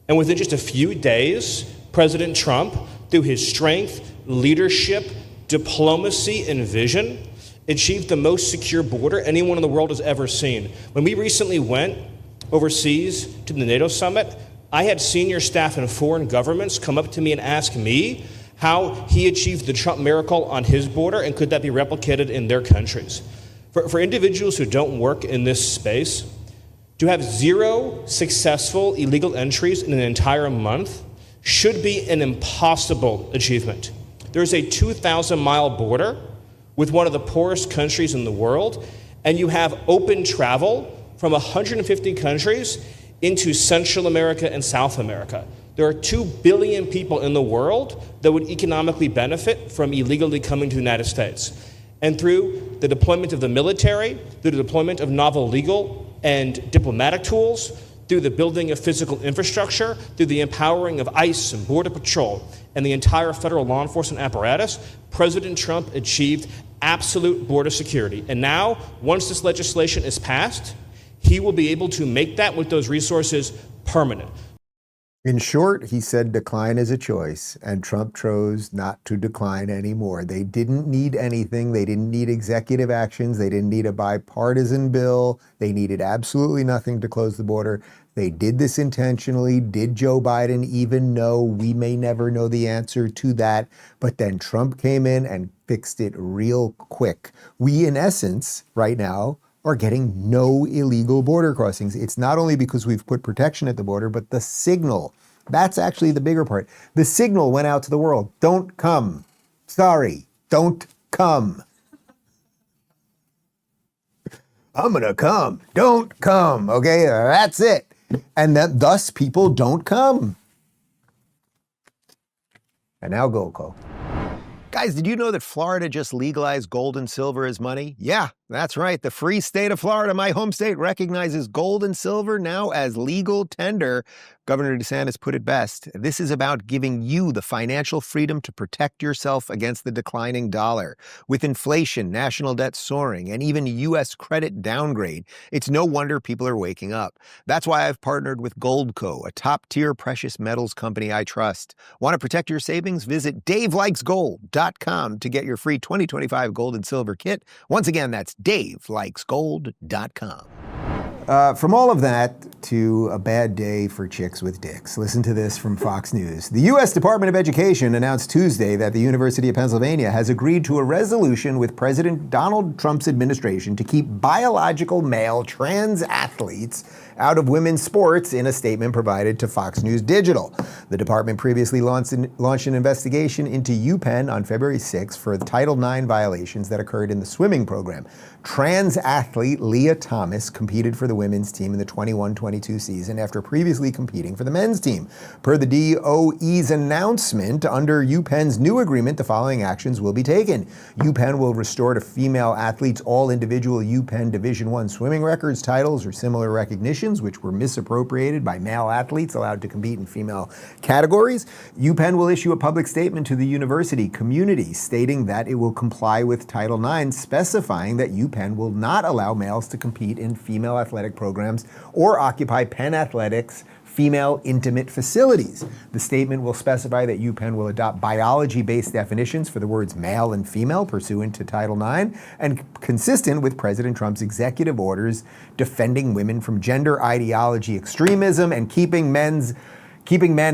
And within just a few days, President Trump, through his strength, leadership, diplomacy, and vision, achieved the most secure border anyone in the world has ever seen. When we recently went overseas to the NATO summit, I had senior staff in foreign governments come up to me and ask me how he achieved the Trump miracle on his border, and could that be replicated in their countries. For individuals who don't work in this space, to have 0 successful illegal entries in an entire month should be an impossible achievement. There's a 2,000-mile border with one of the poorest countries in the world, and you have open travel from 150 countries into Central America and South America. There are 2 billion people in the world that would economically benefit from illegally coming to the United States. And through the deployment of the military, through the deployment of novel legal and diplomatic tools, through the building of physical infrastructure, through the empowering of ICE and Border Patrol, and the entire federal law enforcement apparatus, President Trump achieved absolute border security. And now, once this legislation is passed, he will be able to make that with those resources permanent. In short, he said decline is a choice, and Trump chose not to decline anymore. They didn't need anything. They didn't need executive actions. They didn't need a bipartisan bill. They needed absolutely nothing to close the border. They did this intentionally. Did Joe Biden even know? We may never know the answer to that. But then Trump came in and fixed it real quick. We, in essence, right now, are getting no illegal border crossings. It's not only because we've put protection at the border, but the signal. That's actually the bigger part. The signal went out to the world. Don't come. Sorry, don't come. I'm gonna come. Don't come. Okay, that's it. And that thus people don't come. And now Golco. Guys, did you know that Florida just legalized gold and silver as money? Yeah, that's right. The free state of Florida, my home state, recognizes gold and silver now as legal tender. Governor DeSantis put it best. This is about giving you the financial freedom to protect yourself against the declining dollar. With inflation, national debt soaring, and even U.S. credit downgrade, it's no wonder people are waking up. That's why I've partnered with Goldco, a top-tier precious metals company I trust. Want to protect your savings? Visit DaveLikesGold.com to get your free 2025 gold and silver kit. Once again, that's DaveLikesGold.com. From all of that to a bad day for chicks with dicks. Listen to this from Fox News. The U.S. Department of Education announced Tuesday that the University of Pennsylvania has agreed to a resolution with President Donald Trump's administration to keep biological male trans athletes out of women's sports in a statement provided to Fox News Digital. The department previously launched an investigation into UPenn on February 6 for Title IX violations that occurred in the swimming program. Trans athlete Leah Thomas competed for the women's team in the 21-22 season after previously competing for the men's team. Per the DOE's announcement, under UPenn's new agreement, the following actions will be taken. UPenn will restore to female athletes all individual UPenn Division I swimming records, titles, or similar recognitions which were misappropriated by male athletes allowed to compete in female categories. UPenn will issue a public statement to the university community stating that it will comply with Title IX, specifying that UPenn will not allow males to compete in female athletic programs or occupy Penn Athletics female intimate facilities. The statement will specify that UPenn will adopt biology-based definitions for the words male and female pursuant to Title IX and consistent with President Trump's executive orders defending women from gender ideology extremism and keeping men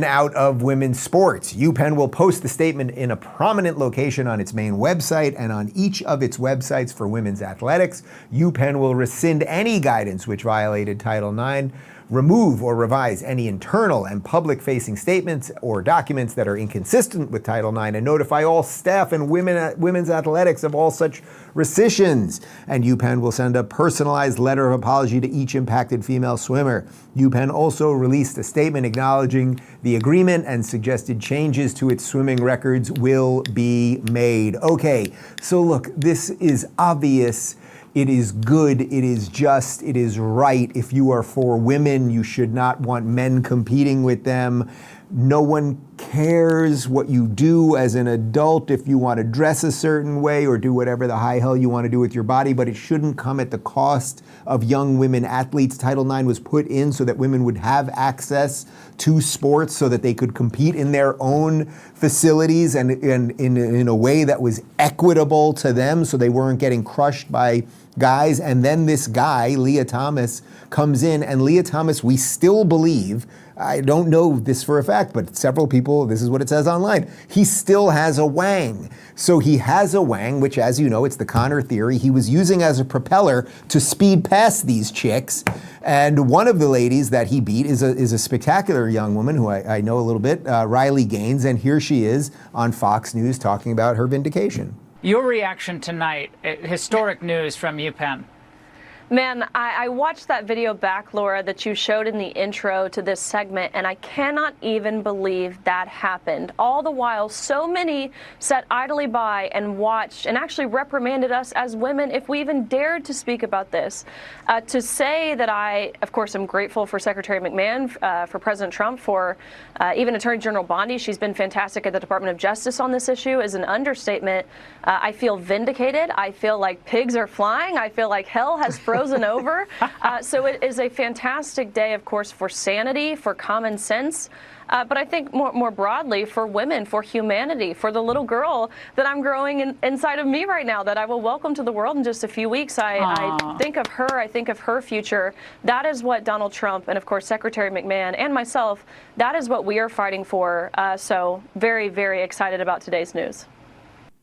out of women's sports. UPenn will post the statement in a prominent location on its main website and on each of its websites for women's athletics. UPenn will rescind any guidance which violated Title IX, remove or revise any internal and public-facing statements or documents that are inconsistent with Title IX, and notify all staff and women's athletics of all such rescissions. And UPenn will send a personalized letter of apology to each impacted female swimmer. UPenn also released a statement acknowledging the agreement and suggested changes to its swimming records will be made. Okay, so look, this is obvious. It is good, it is just, it is right. If you are for women, you should not want men competing with them. No one cares what you do as an adult, if you want to dress a certain way or do whatever the high hell you want to do with your body, but it shouldn't come at the cost of young women athletes. Title IX was put in so that women would have access to sports so that they could compete in their own facilities and in a way that was equitable to them so they weren't getting crushed by guys. And then this guy, Leah Thomas, comes in, and Leah Thomas, we still believe, I don't know this for a fact, but several people, this is what it says online, he still has a wang. So he has a wang, which, as you know, it's the Connor theory, he was using as a propeller to speed past these chicks. And one of the ladies that he beat is a spectacular young woman who I know a little bit, Riley Gaines, and here she is on Fox News talking about her vindication. Your reaction tonight, historic news from UPenn. Man, I watched that video back, Laura, that you showed in the intro to this segment, and I cannot even believe that happened. All the while, so many sat idly by and watched and actually reprimanded us as women if we even dared to speak about this. To say that I, of course, am grateful for Secretary McMahon, for President Trump, for even Attorney General Bondi, she's been fantastic at the Department of Justice on this issue, is an understatement. I feel vindicated. I feel like pigs are flying. I feel like hell has frozen over. So it is a fantastic day, of course, for sanity, for common sense, but I think more broadly for women, for humanity, for the little girl that I'm growing inside of me right now that I will welcome to the world in just a few weeks. I think of her. I think of her future. That is what Donald Trump and, of course, Secretary McMahon and myself, that is what we are fighting for. So very, very excited about today's news.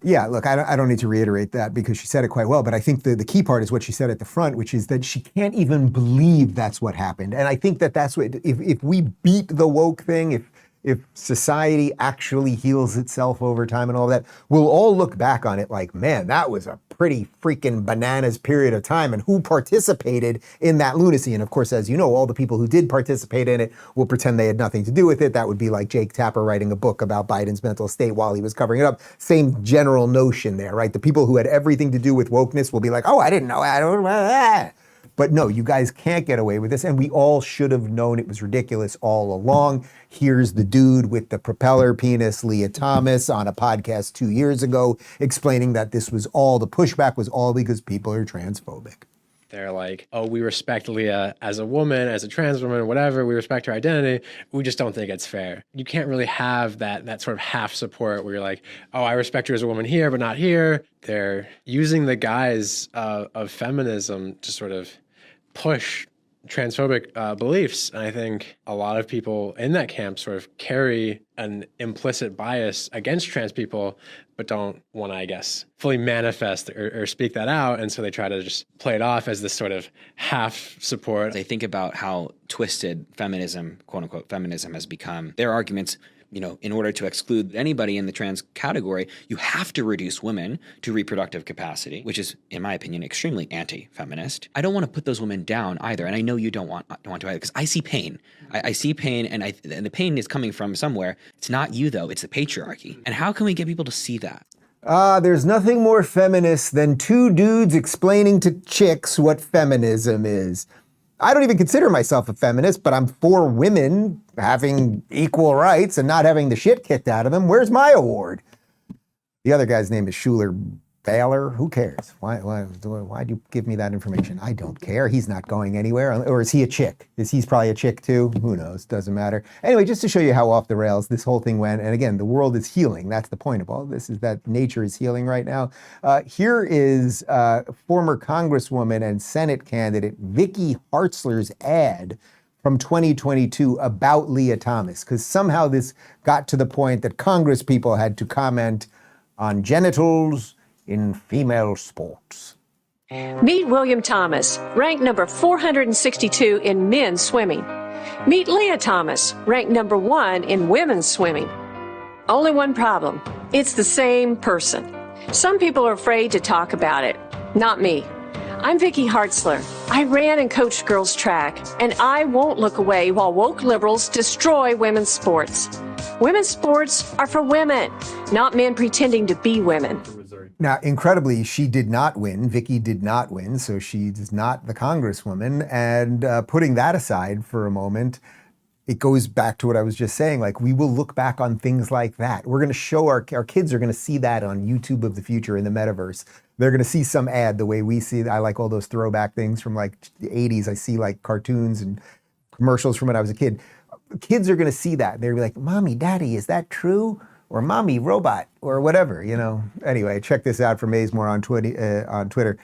Yeah, look, I don't need to reiterate that because she said it quite well, but I think the key part is what she said at the front, which is that she can't even believe that's what happened. And I think that's what, if we beat the woke thing, if society actually heals itself over time and all that, we'll all look back on it like, man, that was a pretty freaking bananas period of time, and who participated in that lunacy? And of course, as you know, all the people who did participate in it will pretend they had nothing to do with it. That would be like Jake Tapper writing a book about Biden's mental state while he was covering it up. Same general notion there, right? The people who had everything to do with wokeness will be like, oh, I didn't know. I don't know. But no, you guys can't get away with this. And we all should have known it was ridiculous all along. Here's the dude with the propeller penis, Leah Thomas, on a podcast 2 years ago, explaining that this was all, the pushback was all because people are transphobic. They're like, oh, we respect Leah as a woman, as a trans woman, whatever. We respect her identity. We just don't think it's fair. You can't really have that sort of half support where you're like, oh, I respect her as a woman here, but not here. They're using the guise of feminism to sort of push transphobic beliefs. And I think a lot of people in that camp sort of carry an implicit bias against trans people, but don't want to, I guess, fully manifest or speak that out. And so they try to just play it off as this sort of half support. They think about how twisted feminism, quote unquote, feminism has become. Their arguments, you know, in order to exclude anybody in the trans category, you have to reduce women to reproductive capacity, which is, in my opinion, extremely anti-feminist. I don't want to put those women down either, and I know you don't want to either, because I see pain. I see pain, and the pain is coming from somewhere. It's not you, though. It's the patriarchy. And how can we get people to see that? There's nothing more feminist than two dudes explaining to chicks what feminism is. I don't even consider myself a feminist, but I'm for women having equal rights and not having the shit kicked out of them. Where's my award? The other guy's name is Schuler Baylor. Who cares? Why'd you give me that information? I don't care. He's not going anywhere. Or is he a chick? He's probably a chick too? Who knows? Doesn't matter. Anyway, just to show you how off the rails this whole thing went. And again, the world is healing. That's the point of all this, is that nature is healing right now. Here is former Congresswoman and Senate candidate Vicky Hartzler's ad from 2022 about Leah Thomas, because somehow this got to the point that Congress people had to comment on genitals in female sports. Meet William Thomas, ranked number 462 in men's swimming. Meet Leah Thomas, ranked number 1 in women's swimming. Only one problem. It's the same person. Some people are afraid to talk about it. Not me. I'm Vicky Hartzler. I ran and coached girls track, and I won't look away while woke liberals destroy women's sports. Women's sports are for women, not men pretending to be women. Now, incredibly, she did not win. Vicky did not win, so she is not the Congresswoman. And putting that aside for a moment, it goes back to what I was just saying. Like, we will look back on things like that. We're going to show our kids are going to see that on YouTube of the future in the metaverse. They're going to see some ad the way we see. I like all those throwback things from like the 80s. I see like cartoons and commercials from when I was a kid. Kids are going to see that. They're going to be like, Mommy, Daddy, is that true? Or Mommy, Robot, or whatever, you know. Anyway, check this out from Mazemore on Twitter.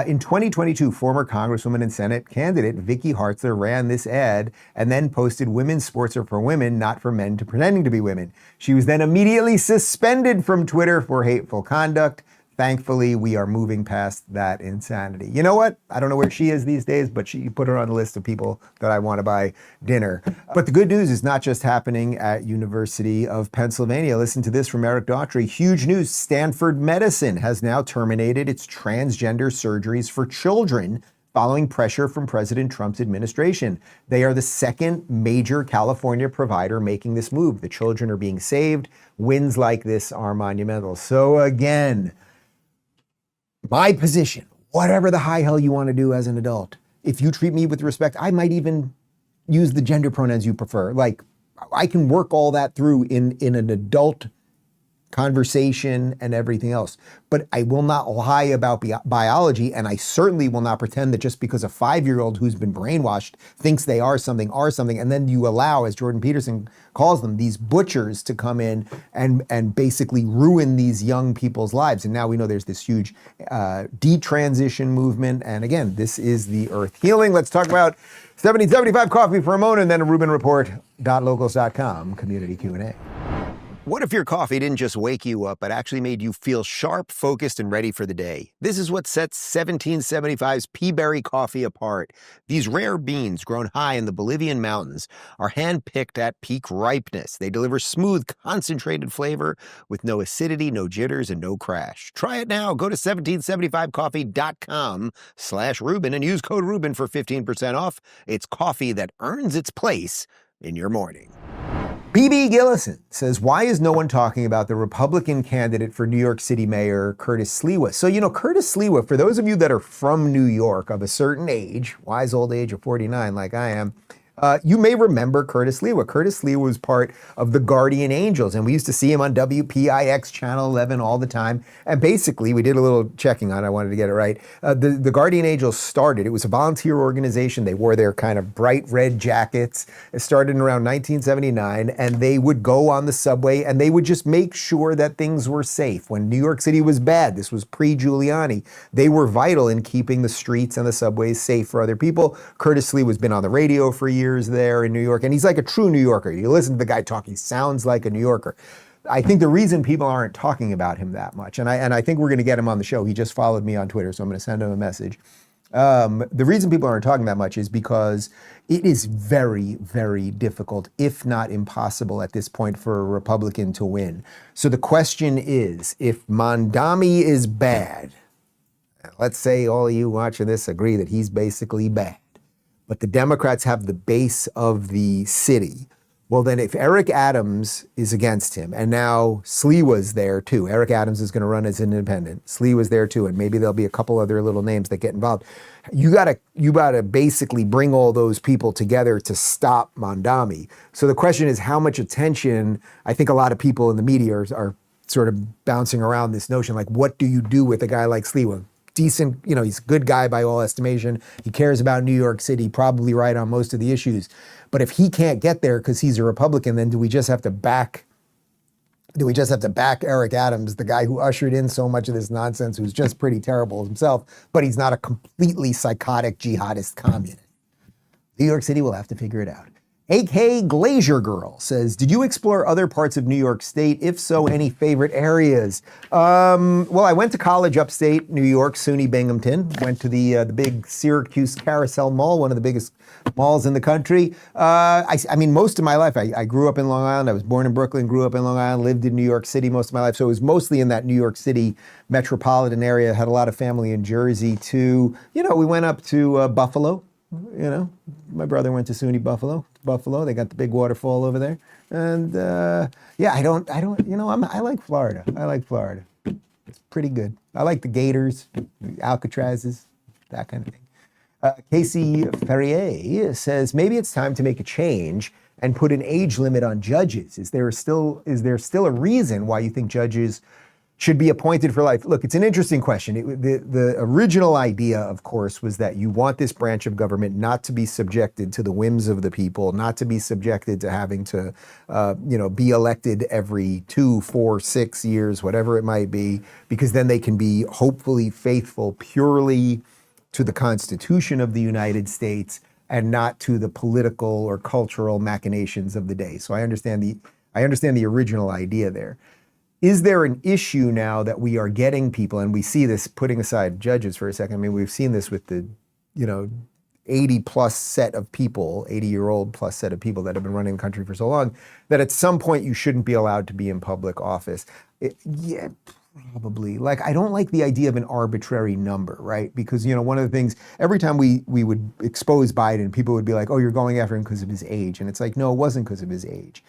In 2022, former Congresswoman and Senate candidate Vicky Hartzler ran this ad and then posted women's sports are for women, not for men pretending to be women. She was then immediately suspended from Twitter for hateful conduct. Thankfully, we are moving past that insanity. You know what? I don't know where she is these days, but she put her on the list of people that I want to buy dinner. But the good news is not just happening at University of Pennsylvania. Listen to this from Eric Daughtry. Huge news. Stanford Medicine has now terminated its transgender surgeries for children following pressure from President Trump's administration. They are the second major California provider making this move. The children are being saved. Wins like this are monumental. So again, my position, whatever the high hell you want to do as an adult, if you treat me with respect, I might even use the gender pronouns you prefer. Like, I can work all that through in an adult conversation and everything else. But I will not lie about biology, and I certainly will not pretend that just because a 5-year-old who's been brainwashed thinks they are something, and then you allow, as Jordan Peterson calls them, these butchers to come in and basically ruin these young people's lives. And now we know there's this huge detransition movement. And again, this is the earth healing. Let's talk about 1775 coffee for a moment, and then a Rubin Report.locals.com community Q&A. What if your coffee didn't just wake you up, but actually made you feel sharp, focused, and ready for the day? This is what sets 1775's Peaberry coffee apart. These rare beans, grown high in the Bolivian mountains, are hand-picked at peak ripeness. They deliver smooth, concentrated flavor with no acidity, no jitters, and no crash. Try it now. Go to 1775coffee.com/Rubin and use code Rubin for 15% off. It's coffee that earns its place in your morning. BB Gillison says, why is no one talking about the Republican candidate for New York City Mayor, Curtis Sliwa? So, Curtis Sliwa, for those of you that are from New York of a certain age, wise old age of 49 like I am, you may remember Curtis Sliwa. Curtis Sliwa was part of the Guardian Angels, and we used to see him on WPIX Channel 11 all the time. And basically, we did a little checking on it. I wanted to get it right. The Guardian Angels started. It was a volunteer organization. They wore their kind of bright red jackets. It started in around 1979, and they would go on the subway, and they would just make sure that things were safe. When New York City was bad, this was pre-Giuliani, they were vital in keeping the streets and the subways safe for other people. Curtis Sliwa has been on the radio for years there in New York, and he's like a true New Yorker. You listen to the guy talk, he sounds like a New Yorker. I think the reason people aren't talking about him that much, and I think we're going to get him on the show. He just followed me on Twitter, so I'm going to send him a message. The reason people aren't talking that much is because it is very, very difficult, if not impossible at this point, for a Republican to win. So the question is, if Mondami is bad, let's say all of you watching this agree that he's basically bad, but the Democrats have the base of the city. Well, then if Eric Adams is against him, and now Sliwa's there too, Eric Adams is going to run as an independent, Sliwa's there too, and maybe there'll be a couple other little names that get involved. You gotta basically bring all those people together to stop Mondami. So the question is, how much attention? I think a lot of people in the media are sort of bouncing around this notion, like, what do you do with a guy like Sliwa? Decent, he's a good guy by all estimation. He cares about New York City, probably right on most of the issues. But if he can't get there because he's a Republican, then do we just have to back Eric Adams, the guy who ushered in so much of this nonsense, who's just pretty terrible himself, but he's not a completely psychotic jihadist communist? New York City will have to figure it out. AK Glacier Girl says, did you explore other parts of New York State? If so, any favorite areas? Well, I went to college upstate New York, SUNY Binghamton. Went to the big Syracuse Carousel Mall, one of the biggest malls in the country. I mean, most of my life, I grew up in Long Island. I was born in Brooklyn, grew up in Long Island, lived in New York City most of my life. So it was mostly in that New York City metropolitan area. Had a lot of family in Jersey too. We went up to Buffalo. My brother went to SUNY Buffalo. They got the big waterfall over there. And I like Florida. It's pretty good. I like the Gators, Alcatrazes, that kind of thing. Casey Ferrier says, maybe it's time to make a change and put an age limit on judges. Is there still a reason why you think judges should be appointed for life? Look, it's an interesting question. The original idea, of course, was that you want this branch of government not to be subjected to the whims of the people, not to be subjected to having to, be elected every 2, 4, 6 years, whatever it might be, because then they can be hopefully faithful purely to the Constitution of the United States and not to the political or cultural machinations of the day. So I understand the original idea there. Is there an issue now that we are getting people, and we see this, putting aside judges for a second, I mean, we've seen this with the, 80-plus set of people, 80-year-old plus set of people that have been running the country for so long, that at some point you shouldn't be allowed to be in public office? Yeah, probably. Like, I don't like the idea of an arbitrary number, right? Because, one of the things, every time we would expose Biden, people would be like, oh, you're going after him because of his age. And it's like, no, it wasn't because of his age.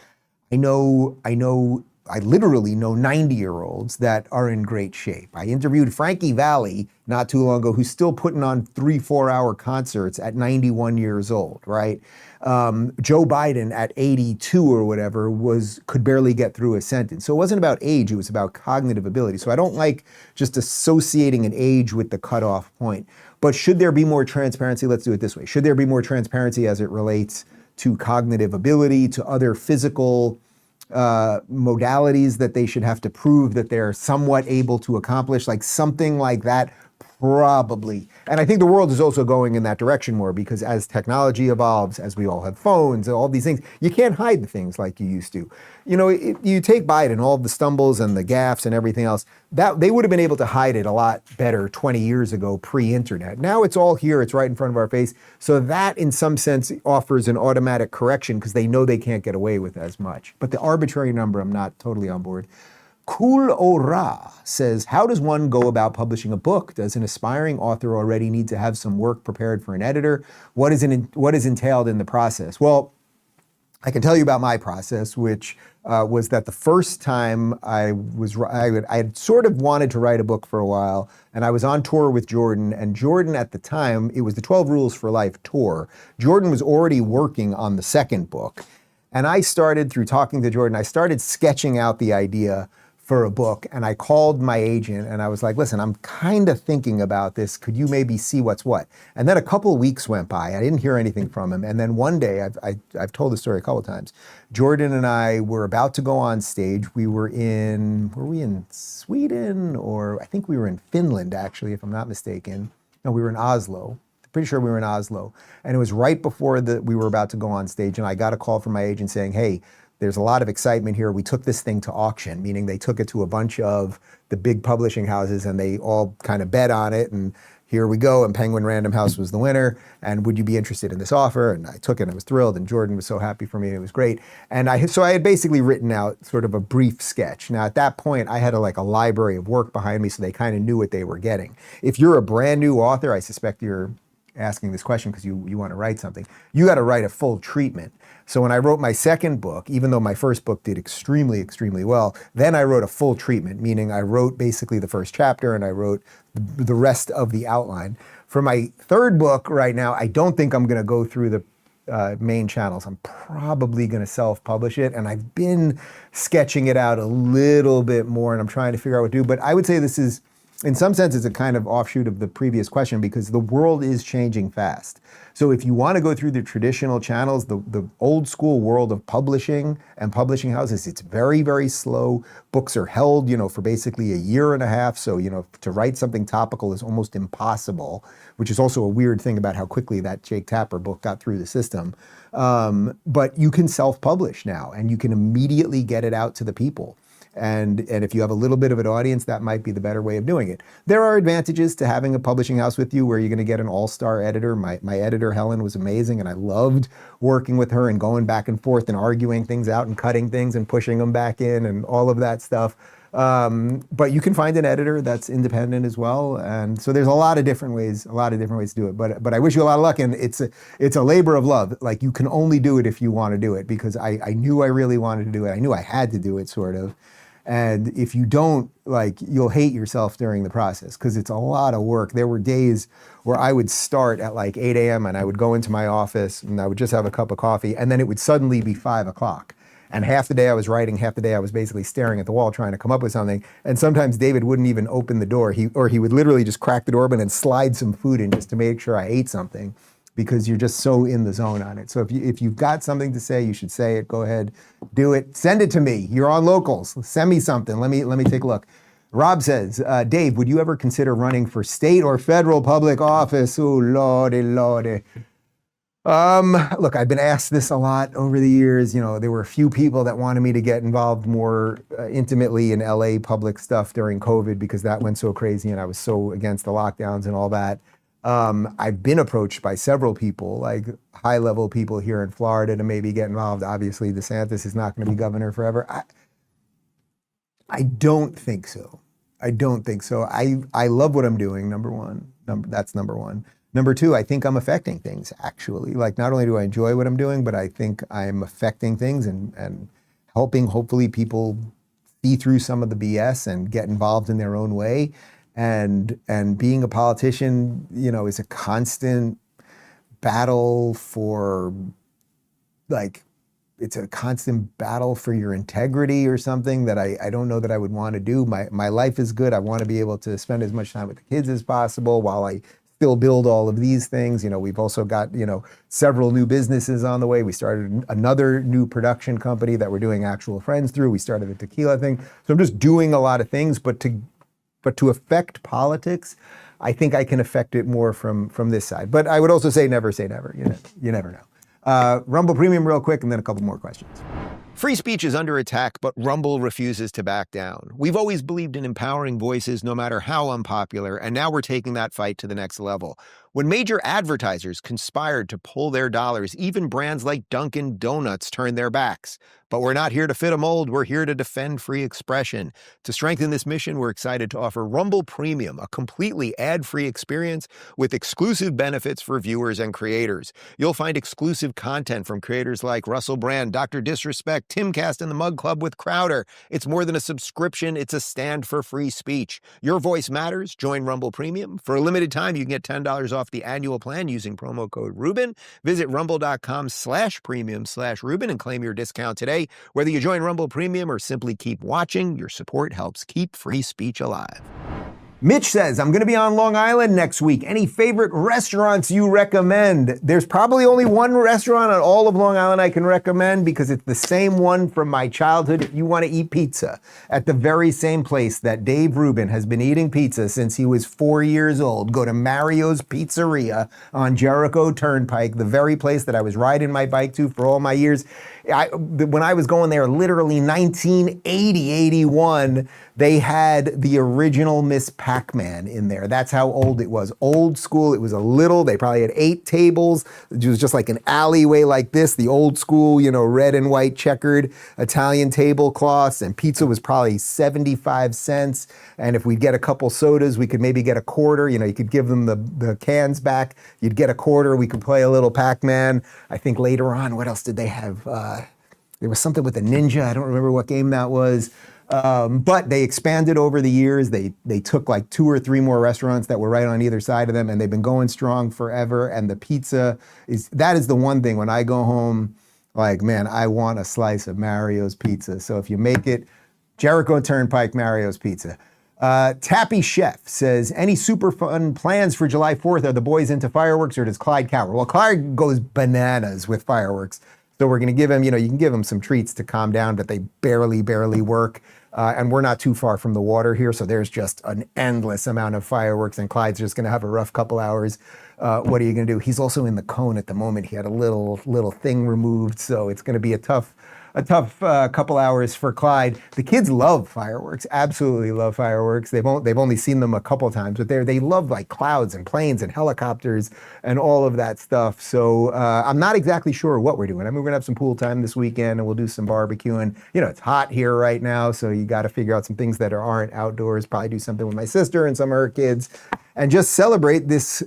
I literally know 90-year-olds that are in great shape. I interviewed Frankie Valli not too long ago, who's still putting on 3-4-hour concerts at 91 years old, right? Joe Biden at 82 or whatever could barely get through a sentence. So it wasn't about age, it was about cognitive ability. So I don't like just associating an age with the cutoff point. But should there be more transparency? Let's do it this way. Should there be more transparency as it relates to cognitive ability, to other physical modalities that they should have to prove that they're somewhat able to accomplish? Like something like that Probably. And I think the world is also going in that direction more because as technology evolves, as we all have phones, all these things, you can't hide the things like you used to. You know, you take Biden, all the stumbles and the gaffes and everything else, that they would have been able to hide it a lot better 20 years ago, pre-internet. Now it's all here, it's right in front of our face. So that in some sense offers an automatic correction because they know they can't get away with as much. But the arbitrary number, I'm not totally on board. Kul Ora says, how does one go about publishing a book? Does an aspiring author already need to have some work prepared for an editor? What is entailed in the process? Well, I can tell you about my process, which was that the first time I had sort of wanted to write a book for a while, and I was on tour with Jordan, and Jordan at the time, it was the 12 Rules for Life tour. Jordan was already working on the second book, and I started, through talking to Jordan, I started sketching out the idea for a book, and I called my agent and I was like, listen, I'm kind of thinking about this. Could you maybe see what's what? And then a couple of weeks went by. I didn't hear anything from him. And then one day, I've told the story a couple of times, Jordan and I were about to go on stage. Were we in Sweden? Or I think we were in Finland, actually, if I'm not mistaken. No, we were in Oslo. Pretty sure we were in Oslo. And it was right before we were about to go on stage. And I got a call from my agent saying, hey, there's a lot of excitement here. We took this thing to auction, meaning they took it to a bunch of the big publishing houses and they all kind of bet on it. And here we go. And Penguin Random House was the winner. And would you be interested in this offer? And I took it and I was thrilled. And Jordan was so happy for me. And it was great. And so I had basically written out sort of a brief sketch. Now at that point, I had a library of work behind me, so they kind of knew what they were getting. If you're a brand new author, I suspect you're asking this question because you want to write something, you got to write a full treatment. So when I wrote my second book, even though my first book did extremely, extremely well, then I wrote a full treatment, meaning I wrote basically the first chapter and I wrote the rest of the outline. For my third book right now, I don't think I'm going to go through the main channels. I'm probably going to self-publish it, and I've been sketching it out a little bit more and I'm trying to figure out what to do. But I would say this is, in some sense, it's a kind of offshoot of the previous question because the world is changing fast. So if you want to go through the traditional channels, the old school world of publishing and publishing houses, it's very, very slow. Books are held, for basically a year and a half. So, to write something topical is almost impossible, which is also a weird thing about how quickly that Jake Tapper book got through the system. But you can self-publish now and you can immediately get it out to the people. And if you have a little bit of an audience, that might be the better way of doing it. There are advantages to having a publishing house with you where you're going to get an all-star editor. My editor, Helen, was amazing, and I loved working with her and going back and forth and arguing things out and cutting things and pushing them back in and all of that stuff. But you can find an editor that's independent as well. And so there's a lot of different ways to do it. But I wish you a lot of luck. And it's a labor of love. Like, you can only do it if you want to do it, because I knew I really wanted to do it. I knew I had to do it, sort of. And if you don't, you'll hate yourself during the process because it's a lot of work. There were days where I would start at 8 a.m. and I would go into my office and I would just have a cup of coffee, and then it would suddenly be 5 o'clock. And half the day I was writing, half the day I was basically staring at the wall trying to come up with something. And sometimes David wouldn't even open the door. He would literally just crack the door open and slide some food in just to make sure I ate something, because you're just so in the zone on it. So if you've got something to say, you should say it. Go ahead, do it. Send it to me. You're on Locals. Send me something. Let me take a look. Rob says, Dave, would you ever consider running for state or federal public office? Oh, lordy, lordy. Look, I've been asked this a lot over the years. There were a few people that wanted me to get involved more intimately in LA public stuff during COVID because that went so crazy and I was so against the lockdowns and all that. I've been approached by several people, high-level people here in Florida, to maybe get involved. Obviously, DeSantis is not going to be governor forever. I don't think so. I love what I'm doing, number one. That's number one. Number two, I think I'm affecting things, actually. Not only do I enjoy what I'm doing, but I think I'm affecting things and helping, hopefully, people see through some of the BS and get involved in their own way. And being a politician, is a constant battle for, it's a constant battle for your integrity or something that I don't know that I would want to do. My life is good. I want to be able to spend as much time with the kids as possible while I still build all of these things. We've also got, several new businesses on the way. We started another new production company that we're doing Actual Friends through. We started a tequila thing. So I'm just doing a lot of things, but to affect politics, I think I can affect it more from this side. But I would also say never say never. You never know. Rumble Premium real quick, and then a couple more questions. Free speech is under attack, but Rumble refuses to back down. We've always believed in empowering voices, no matter how unpopular, and now we're taking that fight to the next level. When major advertisers conspired to pull their dollars, even brands like Dunkin' Donuts turned their backs. But we're not here to fit a mold, we're here to defend free expression. To strengthen this mission, we're excited to offer Rumble Premium, a completely ad-free experience with exclusive benefits for viewers and creators. You'll find exclusive content from creators like Russell Brand, Dr. Disrespect, Timcast, and the Mug Club with Crowder. It's more than a subscription, it's a stand for free speech. Your voice matters. Join Rumble Premium. For a limited time, you can get $10 off the annual plan using promo code Rubin. Visit rumble.com/premium/Rubin and claim your discount today. Whether you join Rumble Premium or simply keep watching, your support helps keep free speech alive. Mitch says, I'm going to be on Long Island next week. Any favorite restaurants you recommend? There's probably only one restaurant on all of Long Island I can recommend because it's the same one from my childhood. If you want to eat pizza at the very same place that Dave Rubin has been eating pizza since he was 4 years old, go to Mario's Pizzeria on Jericho Turnpike, the very place that I was riding my bike to for all my years. When I was going there, literally 1980, 81, they had the original Miss Pac-Man in there. That's how old it was. Old school. It was they probably had 8 tables. It was just like an alleyway like this, the old school, red and white checkered Italian tablecloths, and pizza was probably 75 cents. And if we'd get a couple sodas, we could maybe get a quarter. You could give them the cans back. You'd get a quarter. We could play a little Pac-Man. I think later on, what else did they have? There was something with a ninja. I don't remember what game that was. But they expanded over the years. They took like 2 or 3 more restaurants that were right on either side of them, and they've been going strong forever. And the pizza is the one thing when I go home, like, man, I want a slice of Mario's Pizza. So if you make it, Jericho Turnpike, Mario's Pizza. Tappy Chef says, any super fun plans for July 4th? Are the boys into fireworks, or does Clyde cower? Well, Clyde goes bananas with fireworks. So we're going to give him, you can give him some treats to calm down, but they barely work. And we're not too far from the water here, so there's just an endless amount of fireworks, and Clyde's just going to have a rough couple hours. What are you going to do? He's also in the cone at the moment. He had a little thing removed, so it's going to be a tough couple hours for Clyde. The kids love fireworks, absolutely love fireworks. They've only seen them a couple times, but they love like clouds and planes and helicopters and all of that stuff. So I'm not exactly sure what we're doing. I mean, we're gonna have some pool time this weekend and we'll do some barbecuing. It's hot here right now, so you got to figure out some things that aren't outdoors. Probably do something with my sister and some of her kids, and just celebrate this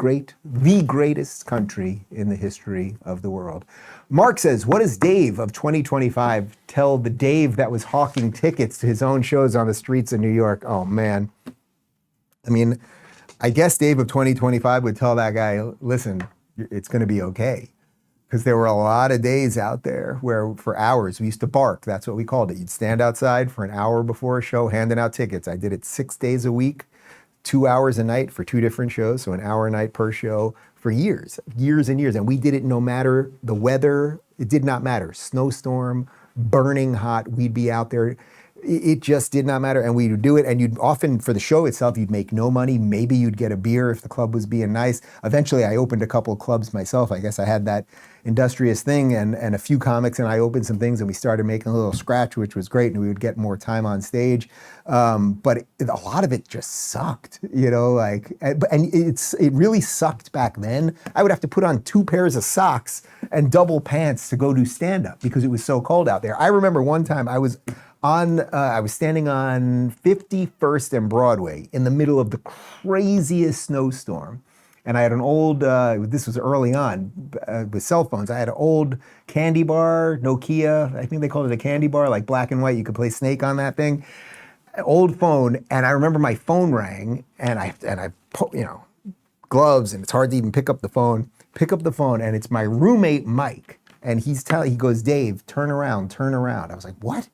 the greatest country in the history of the world. Mark says, what does Dave of 2025 tell the Dave that was hawking tickets to his own shows on the streets of New York? Oh, man. I mean, I guess Dave of 2025 would tell that guy, listen, it's going to be okay. Because there were a lot of days out there where for hours we used to bark. That's what we called it. You'd stand outside for an hour before a show handing out tickets. I did it 6 days a week. 2 hours a night for 2 different shows, so an hour a night per show for years and years. And we did it no matter the weather. It did not matter. Snowstorm, burning hot, we'd be out there. It just did not matter. And we would do it. And you'd often, for the show itself, you'd make no money. Maybe you'd get a beer if the club was being nice. Eventually, I opened a couple of clubs myself. I guess I had that industrious thing, and a few comics and I opened some things, and we started making a little scratch, which was great, and we would get more time on stage. But a lot of it just sucked, and it really sucked back then. I would have to put on 2 pairs of socks and double pants to go do stand-up because it was so cold out there. I remember one time I was standing on 51st and Broadway in the middle of the craziest snowstorm. And I had an old, this was early on with cell phones. I had an old candy bar, Nokia. I think they called it a candy bar, like black and white. You could play Snake on that thing. Old phone. And I remember my phone rang, and I gloves, and it's hard to even pick up the phone. And it's my roommate, Mike. And he goes, Dave, turn around. I was like, what?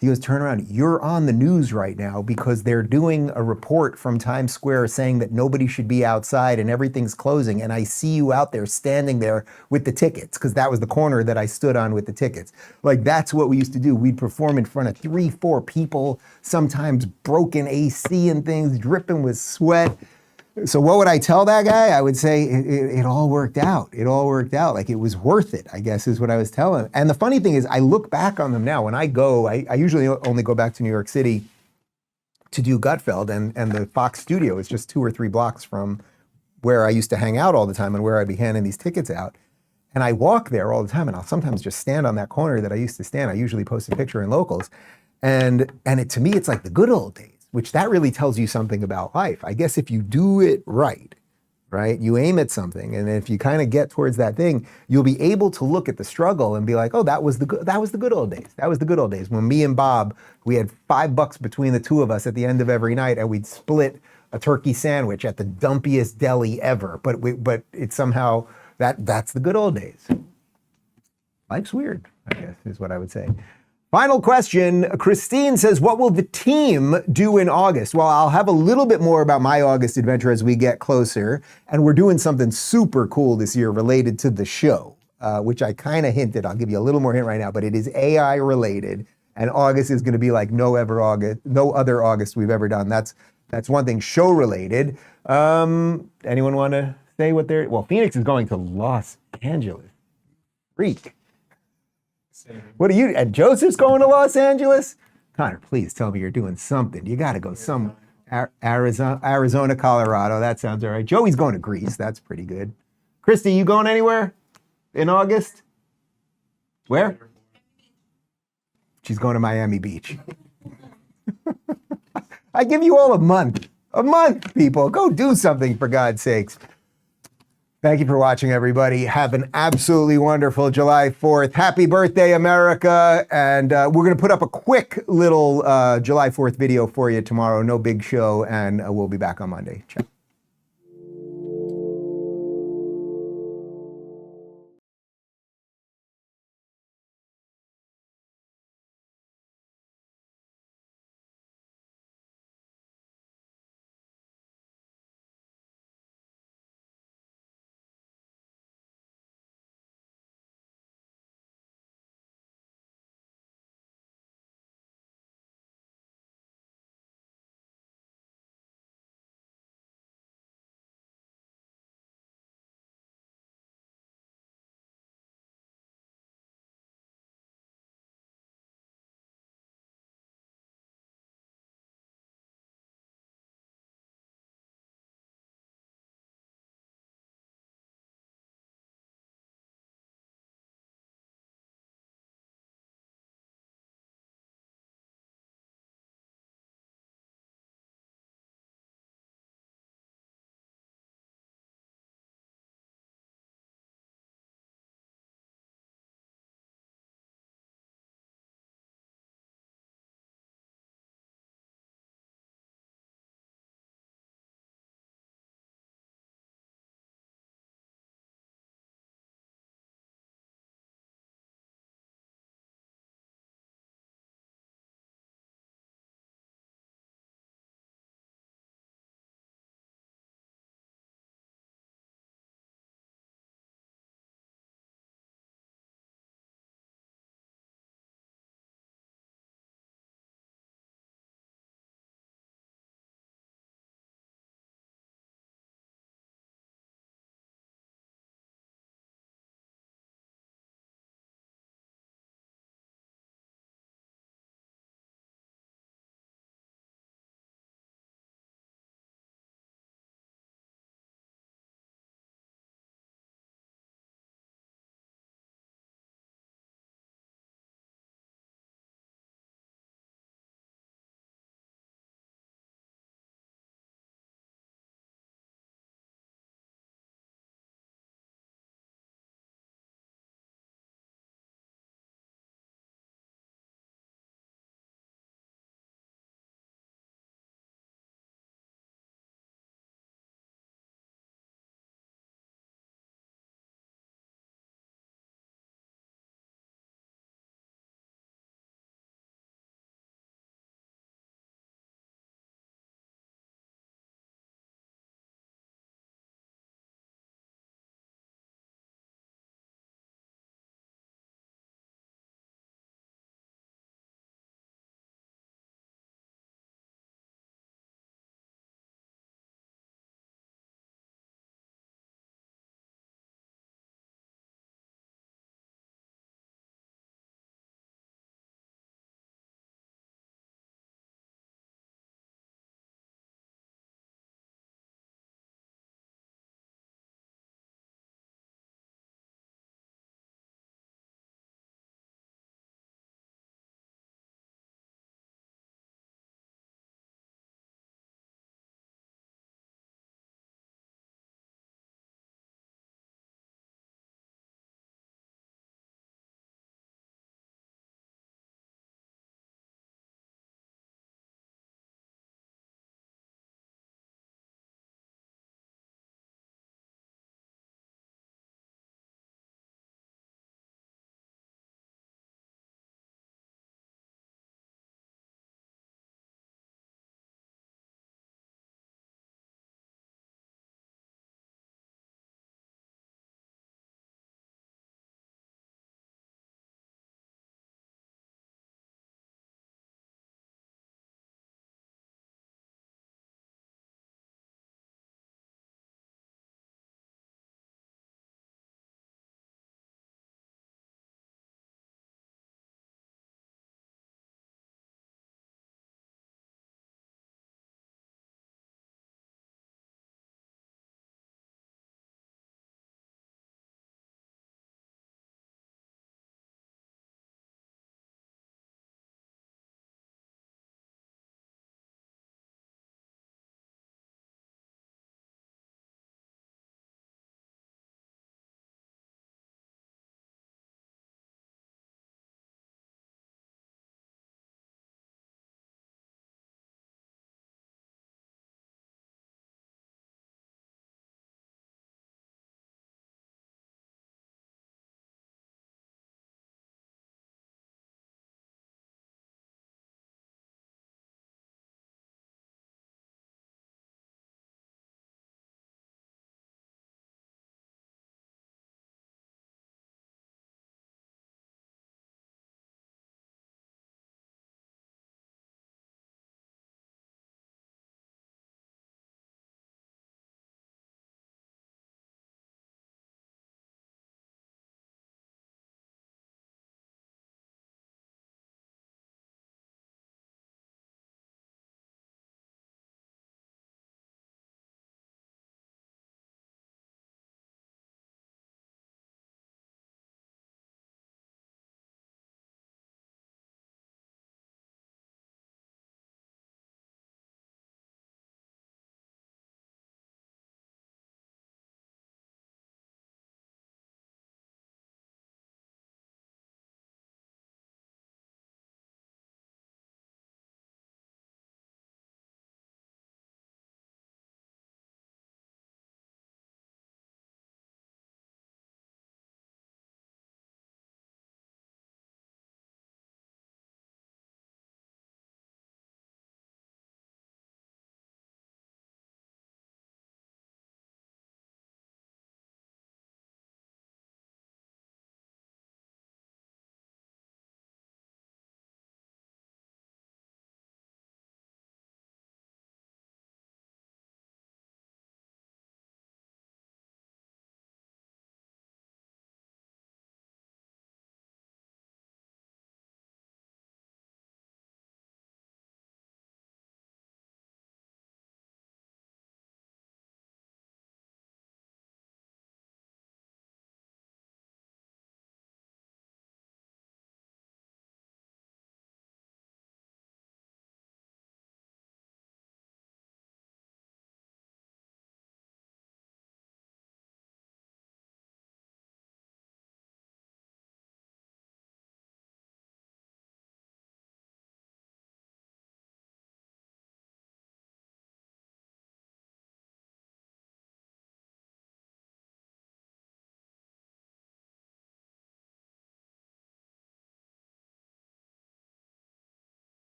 He goes, turn around, you're on the news right now because they're doing a report from Times Square saying that nobody should be outside and everything's closing. And I see you out there standing there with the tickets, because that was the corner that I stood on with the tickets. Like, that's what we used to do. We'd perform in front of 3-4 people, sometimes broken AC and things, dripping with sweat. So what would I tell that guy? I would say it all worked out. It all worked out. Like, it was worth it, I guess, is what I was telling him. And the funny thing is, I look back on them now. When I go, I usually only go back to New York City to do Gutfeld, and the Fox studio is just 2 or 3 blocks from where I used to hang out all the time and where I'd be handing these tickets out. And I walk there all the time, and I'll sometimes just stand on that corner that I used to stand. I usually post a picture in Locals. And to me, it's like the good old days, which that really tells you something about life. I guess if you do it right, you aim at something, and if you kind of get towards that thing, you'll be able to look at the struggle and be like, oh, that was the good old days. That was the good old days. When me and Bob, we had $5 between the two of us at the end of every night, and we'd split a turkey sandwich at the dumpiest deli ever. But it's somehow, that's the good old days. Life's weird, I guess, is what I would say. Final question. Christine says, what will the team do in August? Well, I'll have a little bit more about my August adventure as we get closer. And we're doing something super cool this year related to the show, which I kind of hinted. I'll give you a little more hint right now, but it is AI related. And August is going to be like no other August we've ever done. That's one thing, show related. Anyone want to say what they're, well, Phoenix is going to Los Angeles. Freak. What are you, and Joseph's going to Los Angeles? Connor, please tell me you're doing something. You got to go some Arizona, Colorado. That sounds all right. Joey's going to Greece. That's pretty good. Christy, you going anywhere in August? Where? She's going to Miami Beach. I give you all a month. A month, people. Go do something, for God's sakes. Thank you for watching, everybody. Have an absolutely wonderful July 4th. Happy birthday, America. And we're going to put up a quick little July 4th video for you tomorrow. No big show, and we'll be back on Monday. Ciao.